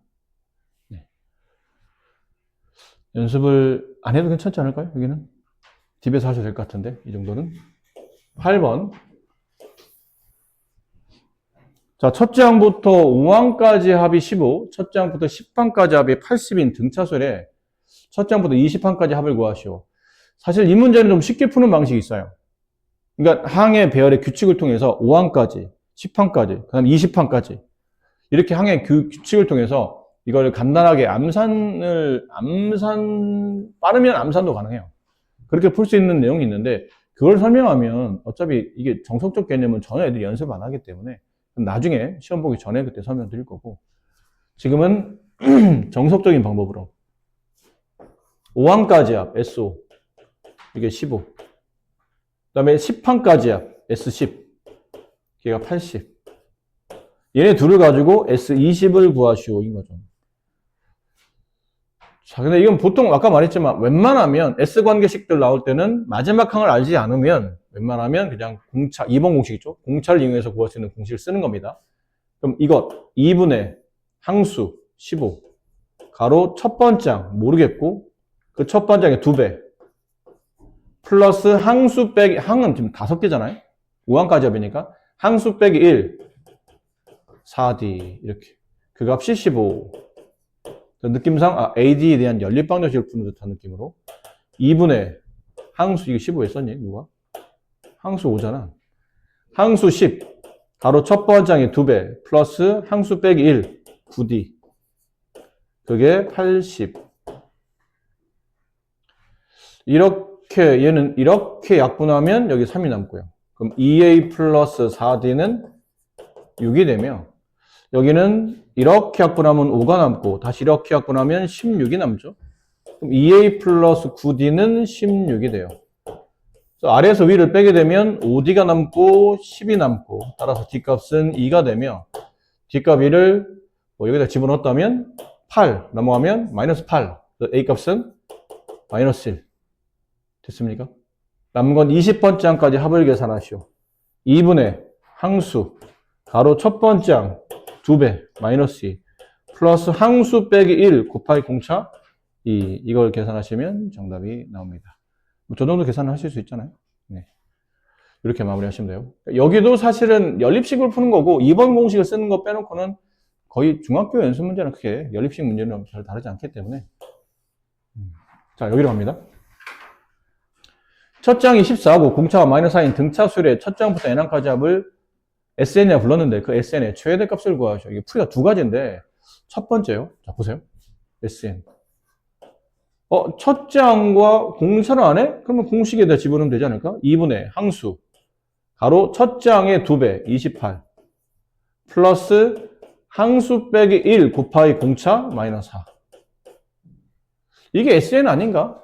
네. 연습을 안 해도 괜찮지 않을까요? 여기는 집에서 하셔도 될 것 같은데, 이 정도는. 8번. 자, 첫째 항부터 5항까지 합이 15, 첫째 항부터 10항까지 합이 80인 등차수열에 첫 장부터 20항까지 합을 구하시오. 사실 이 문제는 좀 쉽게 푸는 방식이 있어요. 그러니까 항의 배열의 규칙을 통해서 5항까지, 10항까지, 그 다음 20항까지 이렇게 항의 규칙을 통해서 이걸 간단하게 빠르면 암산도 가능해요. 그렇게 풀 수 있는 내용이 있는데 그걸 설명하면 어차피 이게 정석적 개념은 전혀 애들이 연습 안 하기 때문에 나중에 시험 보기 전에 그때 설명드릴 거고 지금은 정석적인 방법으로 5항까지 합 SO 이게 15 그 다음에 10항까지 합 S10 걔가 80 얘네 둘을 가지고 S20을 구하시오 인 거죠. 자, 근데 이건 보통 아까 말했지만 웬만하면 S관계식들 나올 때는 마지막 항을 알지 않으면 웬만하면 그냥 공차, 2번 공식 있죠? 공차를 이용해서 구할 수 있는 공식을 쓰는 겁니다. 그럼 이것 2분의 항수 15 가로 첫 번째 항 모르겠고 그 첫 번째 항의 2배 플러스 항수 빼기 항은 지금 5개잖아요. 5항까지 합이니까 항수 빼기 1 4D 이렇게 그 값이 15 느낌상 AD에 대한 연립방정식을 푸는 듯한 느낌으로 2분의 항수 이거 15에 썼니 누가? 항수 5잖아. 항수 10 가로 첫 번째 항의 2배 플러스 항수 빼기 1 9D 그게 80 이렇게 얘는 이렇게 약분하면 여기 3이 남고요. 그럼 2A 플러스 4D는 6이 되며 여기는 이렇게 약분하면 5가 남고 다시 이렇게 약분하면 16이 남죠. 그럼 2A 플러스 9D는 16이 돼요. 그래서 아래에서 위를 빼게 되면 5D가 남고 10이 남고 따라서 D값은 2가 되며 D값 1을 여기다 집어넣었다면 8 넘어가면 마이너스 8 A값은 마이너스 1 됐습니까? 남은 건 20번째 항까지 합을 계산하시오. 2분의 항수 가로 첫 번째 항 2배 마이너스 2 플러스 항수 빼기 1 곱하기 공차 2 이걸 계산하시면 정답이 나옵니다. 저 정도 계산을 하실 수 있잖아요. 네. 이렇게 마무리하시면 돼요. 여기도 사실은 연립식을 푸는 거고 2번 공식을 쓰는 거 빼놓고는 거의 중학교 연습 문제는 크게 연립식 문제는 별 다르지 않기 때문에 자 여기로 갑니다. 첫 장이 14고 공차가 마이너스 4인 등차수의 첫 장부터 n항까지 합을 SN이라고 불렀는데 그 SN의 최대값을 구하시오. 이게 풀이가 두 가지인데 첫 번째요. 자 보세요. SN. 첫 장과 공차를 안 해? 그러면 공식에다 집어넣으면 되지 않을까? 2분의 항수 가로 첫 장의 2배 28 플러스 항수 빼기 1 곱하기 공차 마이너스 4 이게 SN 아닌가?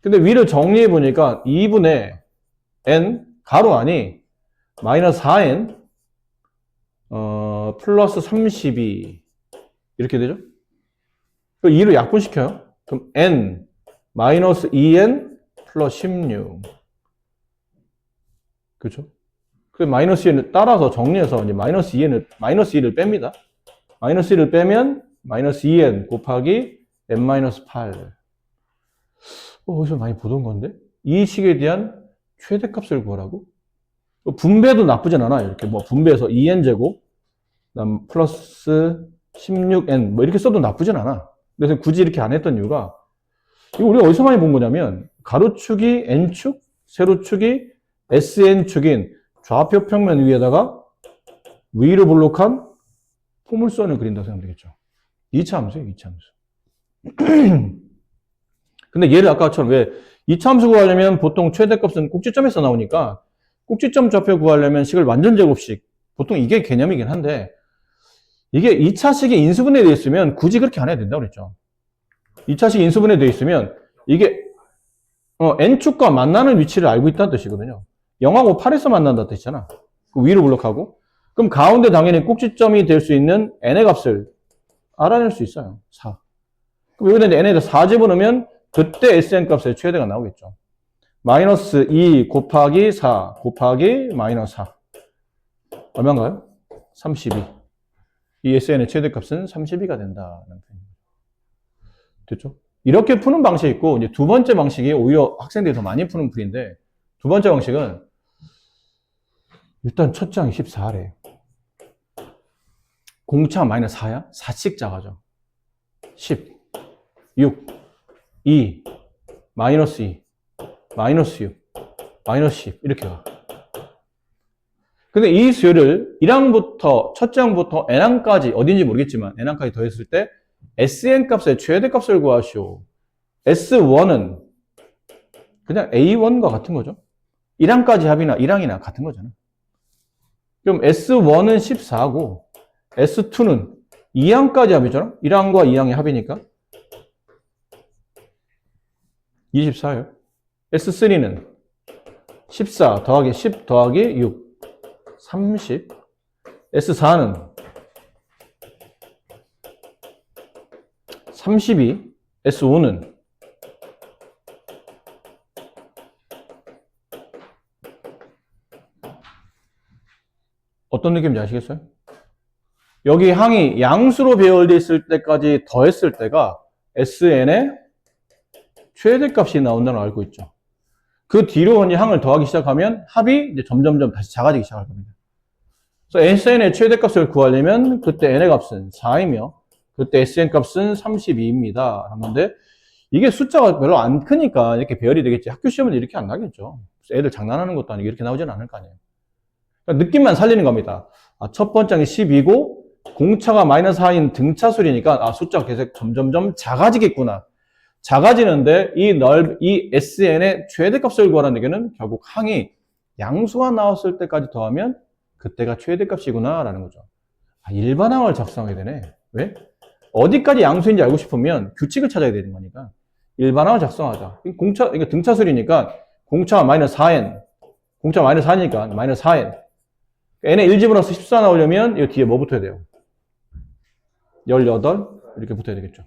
근데 위를 정리해 보니까 2분의 n 가로 안이 마이너스 4n 플러스 32 이렇게 되죠? 2로 약분시켜요. 그럼 n 마이너스 2n 플러스 16 그렇죠? 그 마이너스 2를 따라서 정리해서 이제 마이너스 2를 뺍니다. 마이너스 1을 빼면 마이너스 2n 곱하기 n 마이너스 8 어디서 많이 보던 건데? 이 식에 대한 최대값을 구하라고? 분배도 나쁘진 않아. 이렇게 뭐 분배해서 2n제곱, 그다음 플러스 16n, 뭐 이렇게 써도 나쁘진 않아. 그래서 굳이 이렇게 안 했던 이유가, 이거 우리가 어디서 많이 본 거냐면, 가로축이 n축, 세로축이 sn축인 좌표 평면 위에다가 위로 볼록한 포물선을 그린다고 생각하면 되겠죠. 2차 함수예요, 2차 함수. 근데 얘를 아까처럼 왜 2차 함수 구하려면 보통 최대값은 꼭지점에서 나오니까 꼭지점 좌표 구하려면 식을 완전제곱식 보통 이게 개념이긴 한데 이게 2차식이 인수분해 되어 있으면 굳이 그렇게 안 해도 된다고 그랬죠. 2차식 인수분해 되어 있으면 이게 n축과 만나는 위치를 알고 있다는 뜻이거든요. 0하고 8에서 만난다는 뜻이잖아. 그 위로 블록하고 그럼 가운데 당연히 꼭지점이 될 수 있는 n의 값을 알아낼 수 있어요. 4. 그럼 여기다 이제 n에다 4 집어넣으면 그때 SN 값의 최대가 나오겠죠. 마이너스 2 곱하기 4 곱하기 마이너스 4. 얼마인가요? 32. 이 SN의 최대값은 32가 된다는 표현입니다. 됐죠? 이렇게 푸는 방식이 있고, 이제 두 번째 방식이 오히려 학생들이 더 많이 푸는 풀인데, 두 번째 방식은 일단 첫 장이 14래. 공차 마이너스 4야? 4씩 작아져. 10, 6, 2, 마이너스 2, 마이너스 6, 마이너스 10 이렇게 가. 근데 이 수열을 1항부터 첫째 항부터 n항까지 어딘지 모르겠지만 n항까지 더했을 때 Sn 값의 최대값을 구하시오. S1은 그냥 A1과 같은 거죠. 1항까지 합이나 1항이나 같은 거잖아. 그럼 S1은 14고 S2는 2항까지 합이잖아. 1항과 2항의 합이니까 24예요. S3는 14 더하기 10 더하기 6 30. S4는 32. S5는 어떤 느낌인지 아시겠어요? 여기 항이 양수로 배열되어 있을 때까지 더했을 때가 SN의 최대값이 나온다는 걸 알고 있죠. 그 뒤로 이제 항을 더하기 시작하면 합이 이제 점점점 다시 작아지기 시작할 겁니다. 그래서 SN의 최대값을 구하려면 그때 n의 값은 4이며 그때 SN 값은 32입니다. 하는데 이게 숫자가 별로 안 크니까 이렇게 배열이 되겠지. 학교 시험은 이렇게 안 나겠죠. 애들 장난하는 것도 아니고 이렇게 나오지는 않을 거 아니에요. 그러니까 느낌만 살리는 겁니다. 첫 번째 항이 10이고 공차가 마이너스 4인 등차수리니까 숫자가 계속 점점점 작아지겠구나. 작아지는데 이 SN의 최대값을 구하라는 얘기는 결국 항이 양수가 나왔을 때까지 더하면 그때가 최대값이구나 라는 거죠. 일반항을 작성하게 되네. 왜? 어디까지 양수인지 알고 싶으면 규칙을 찾아야 되는 거니까 일반항을 작성하자. 이게 등차수리니까 공차가 마이너스 4n, 공차가 마이너스 4니까 마이너스 4n. n에 1집어넣어서 14 나오려면 이 뒤에 뭐 붙어야 돼요? 18 이렇게 붙어야 되겠죠.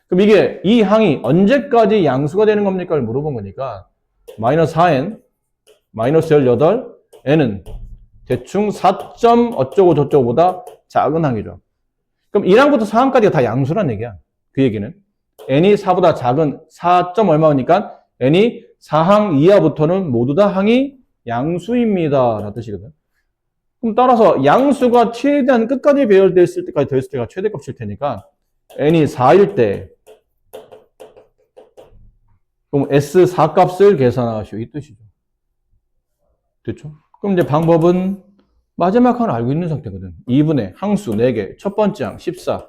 그럼 이게 이 항이 언제까지 양수가 되는 겁니까?를 물어본 거니까 마이너스 4n, 마이너스 18, n은 대충 4. 어쩌고 저쩌고보다 작은 항이죠. 그럼 1항부터 4항까지가 다 양수란 얘기야. 그 얘기는 n이 4보다 작은 4. 얼마니까 n이 4항 이하부터는 모두 다 항이 양수입니다 라는 뜻이거든. 그럼 따라서 양수가 최대한 끝까지 배열되어 있을 때까지 더했을 때가 최대값일 테니까 n이 4일 때 그럼 S4 값을 계산하시오 이 뜻이죠. 됐죠? 그럼 이제 방법은 마지막 항을 알고 있는 상태거든. 2분의 항수 4개 첫 번째 항 14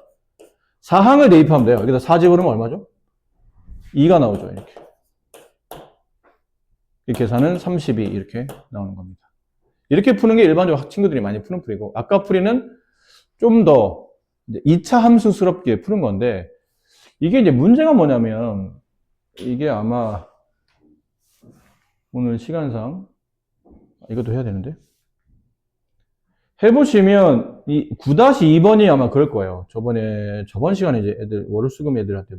4항을 대입하면 돼요. 여기다 4 집어넣으면 얼마죠? 2가 나오죠. 이렇게 이 계산은 32 이렇게 나오는 겁니다. 이렇게 푸는 게 일반적으로 친구들이 많이 푸는 풀이고 아까 풀이는 좀 더 2차 함수스럽게 푸는 건데 이게 이제 문제가 뭐냐면 이게 아마 오늘 시간상 이것도 해야 되는데 해보시면 이 9-2번이 아마 그럴 거예요. 저번 시간에 이제 애들 월수금 애들한테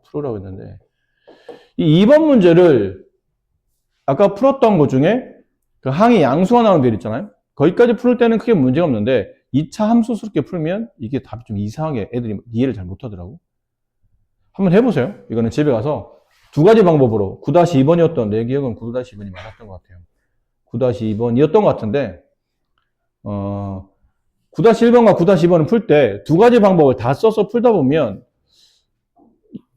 풀으라고 했는데 이 2번 문제를 아까 풀었던 것 중에 그 항이 양수가 나오는 데 있잖아요. 거기까지 풀 때는 크게 문제가 없는데 2차 함수스럽게 풀면 이게 답이 좀 이상하게 애들이 이해를 잘 못하더라고. 한번 해보세요. 이거는 집에 가서 두 가지 방법으로 9-2번이었던 내 기억은 9-2번이 맞았던 것 같아요. 9-2번이었던 것 같은데 9-1번과 9-2번을 풀 때 두 가지 방법을 다 써서 풀다 보면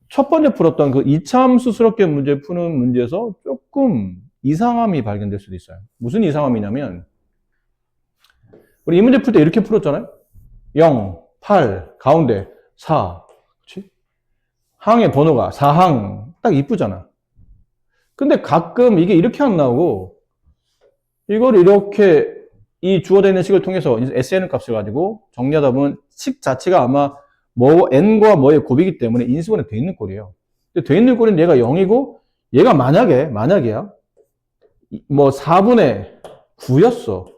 첫 번째 풀었던 그 2차 함수스럽게 문제 푸는 문제에서 조금 이상함이 발견될 수도 있어요. 무슨 이상함이냐면 우리 이 문제 풀 때 이렇게 풀었잖아요. 0, 8, 가운데 4 그렇지? 항의 번호가 4항 딱 이쁘잖아. 근데 가끔 이게 이렇게 안 나오고 이걸 이렇게 이 주어져 있는 식을 통해서 SN 값을 가지고 정리하다 보면 식 자체가 아마 뭐 n과 뭐의 곱이기 때문에 인수분해 돼 있는 꼴이에요. 근데 돼 있는 꼴은 얘가 0이고 얘가 만약이야. 뭐 4분의 9였어.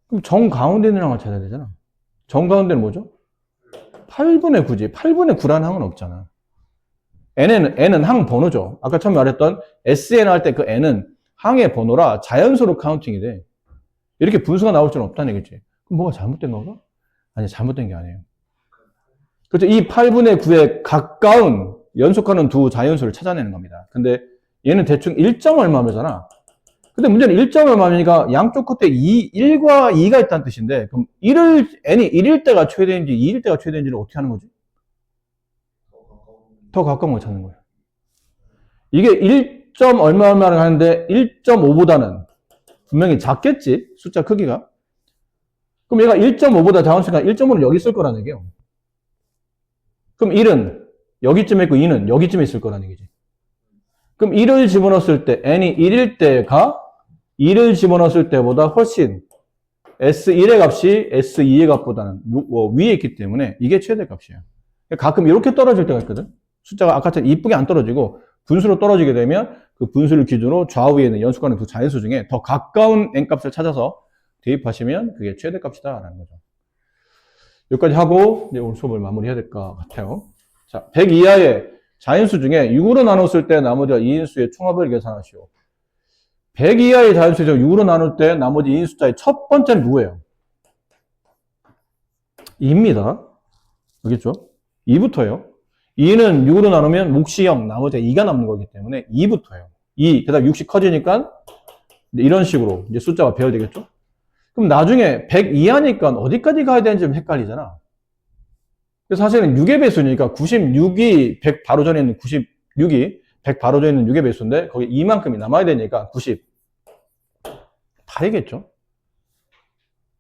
그럼 정가운데 있는 항을 찾아야 되잖아. 정가운데는 뭐죠? 8분의 9지. 8분의 9라는 항은 없잖아. n은 항 번호죠. 아까 처음에 말했던 SN 할 때 그 n은 항의 번호라 자연수로 카운팅이 돼. 이렇게 분수가 나올 수는 없다는 얘기지. 그럼 뭐가 잘못된 건가? 아니, 잘못된 게 아니에요. 그렇죠. 이 8분의 9에 가까운 연속하는 두 자연수를 찾아내는 겁니다. 근데 얘는 대충 1점 얼마잖아. 근데 문제는 1점 얼마니까 양쪽 끝에 1과 2가 있다는 뜻인데, 그럼 n이 1일 때가 최대인지 2일 때가 최대인지를 어떻게 하는 거지? 더 가까운 걸 찾는 거예요. 이게 1. 얼마 얼마를 하는데 1.5보다는 분명히 작겠지? 숫자 크기가. 그럼 얘가 1.5보다 작으니까 1.5는 여기 있을 거라는 얘기예요. 그럼 1은 여기쯤에 있고 2는 여기쯤에 있을 거라는 얘기지. 그럼 1을 집어넣었을 때 n이 1일 때가 2를 집어넣었을 때보다 훨씬 S1의 값이 S2의 값보다는 위에 있기 때문에 이게 최대값이에요. 가끔 이렇게 떨어질 때가 있거든. 숫자가 아까처럼 이쁘게 안 떨어지고 분수로 떨어지게 되면 그 분수를 기준으로 좌우에 있는 연수관의 두 자연수 중에 더 가까운 n값을 찾아서 대입하시면 그게 최대값이다라는 거죠. 여기까지 하고 이제 오늘 수업을 마무리해야 될 것 같아요. 자, 100 이하의 자연수 중에 6으로 나눴을 때 나머지가 2인수의 총합을 계산하시오. 100 이하의 자연수 중 6으로 나눌 때 나머지 2인 숫자의 첫 번째는 누구예요? 2입니다. 알겠죠? 2부터예요. 2는 6으로 나누면 몫이 0, 나머지가 2가 남는 거기 때문에 2부터예요. 2, 그 다음 6이 커지니까 이런 식으로 이제 숫자가 배열되겠죠? 그럼 나중에 100 이하니까 어디까지 가야 되는지 좀 헷갈리잖아. 그래서 사실은 6의 배수니까 96이 100 바로 전에 있는 96이 100 바로 전에 있는 6의 배수인데 거기 2만큼이 남아야 되니까 98이겠죠?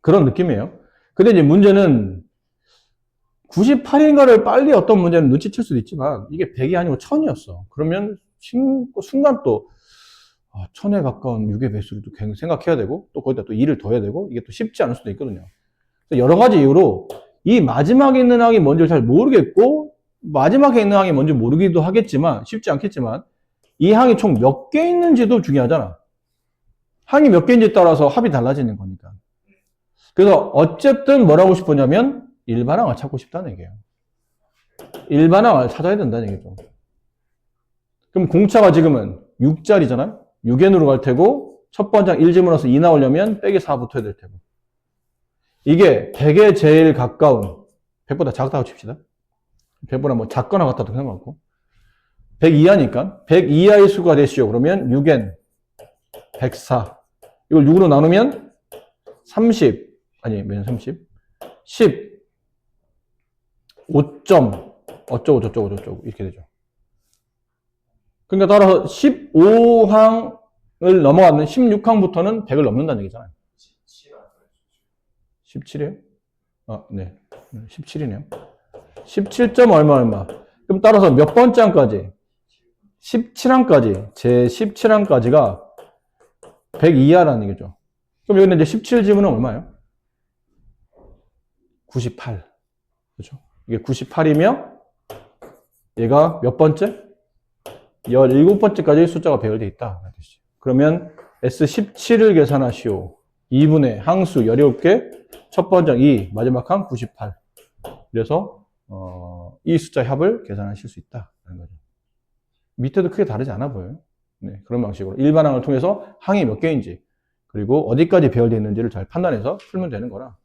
그런 느낌이에요. 근데 이제 문제는 98인가를 빨리 어떤 문제는 눈치챌 수도 있지만 이게 100이 아니고 1000이었어. 그러면 순간 또 1000에 가까운 6의 배수를 또 생각해야 되고 또 거기다 또 2를 더해야 되고 이게 또 쉽지 않을 수도 있거든요. 여러 가지 이유로 이 마지막에 있는 항이 뭔지를 잘 모르겠고 마지막에 있는 항이 뭔지 모르기도 하겠지만 쉽지 않겠지만 이 항이 총 몇 개 있는지도 중요하잖아. 항이 몇 개인지에 따라서 합이 달라지는 거니까. 그래서 어쨌든 뭘 하고 싶었냐면 일반항을 찾고 싶다는 얘기예요. 일반항을 찾아야 된다는 얘기죠. 그럼 공차가 지금은 6짜리잖아요. 6n으로 갈 테고 첫 번째 1 집어넣어서 2 나오려면 빼기 4 붙어야 될 테고 이게 100에 제일 가까운 100보다 작다고 칩시다. 100보다 뭐 작거나 같다도 상관없고 100 이하니까 100 이하의 수가 되시오. 그러면 6n 104 이걸 6으로 나누면 30 아니 몇 30 10 5점 어쩌고 저쩌고 저쩌고 이렇게 되죠. 그러니까 따라서 15항을 넘어가는 16항부터는 100을 넘는다는 얘기잖아요. 17이에요? 네. 17이네요. 17점 얼마. 그럼 따라서 몇 번째 항까지? 17항까지. 제 17항까지가 100 이하라는 얘기죠. 그럼 여기는 이제 17지문은 얼마예요? 98. 그렇죠? 이게 98이며 얘가 몇 번째? 17번째까지 숫자가 배열되어 있다. 그러면 S17을 계산하시오. 2분의 항수 17개, 첫 번째 2, 마지막 항 98. 그래서 이 숫자의 합을 계산하실 수 있다는 거죠. 밑에도 크게 다르지 않아 보여요. 네, 그런 방식으로 일반항을 통해서 항이 몇 개인지 그리고 어디까지 배열되어 있는지를 잘 판단해서 풀면 되는 거라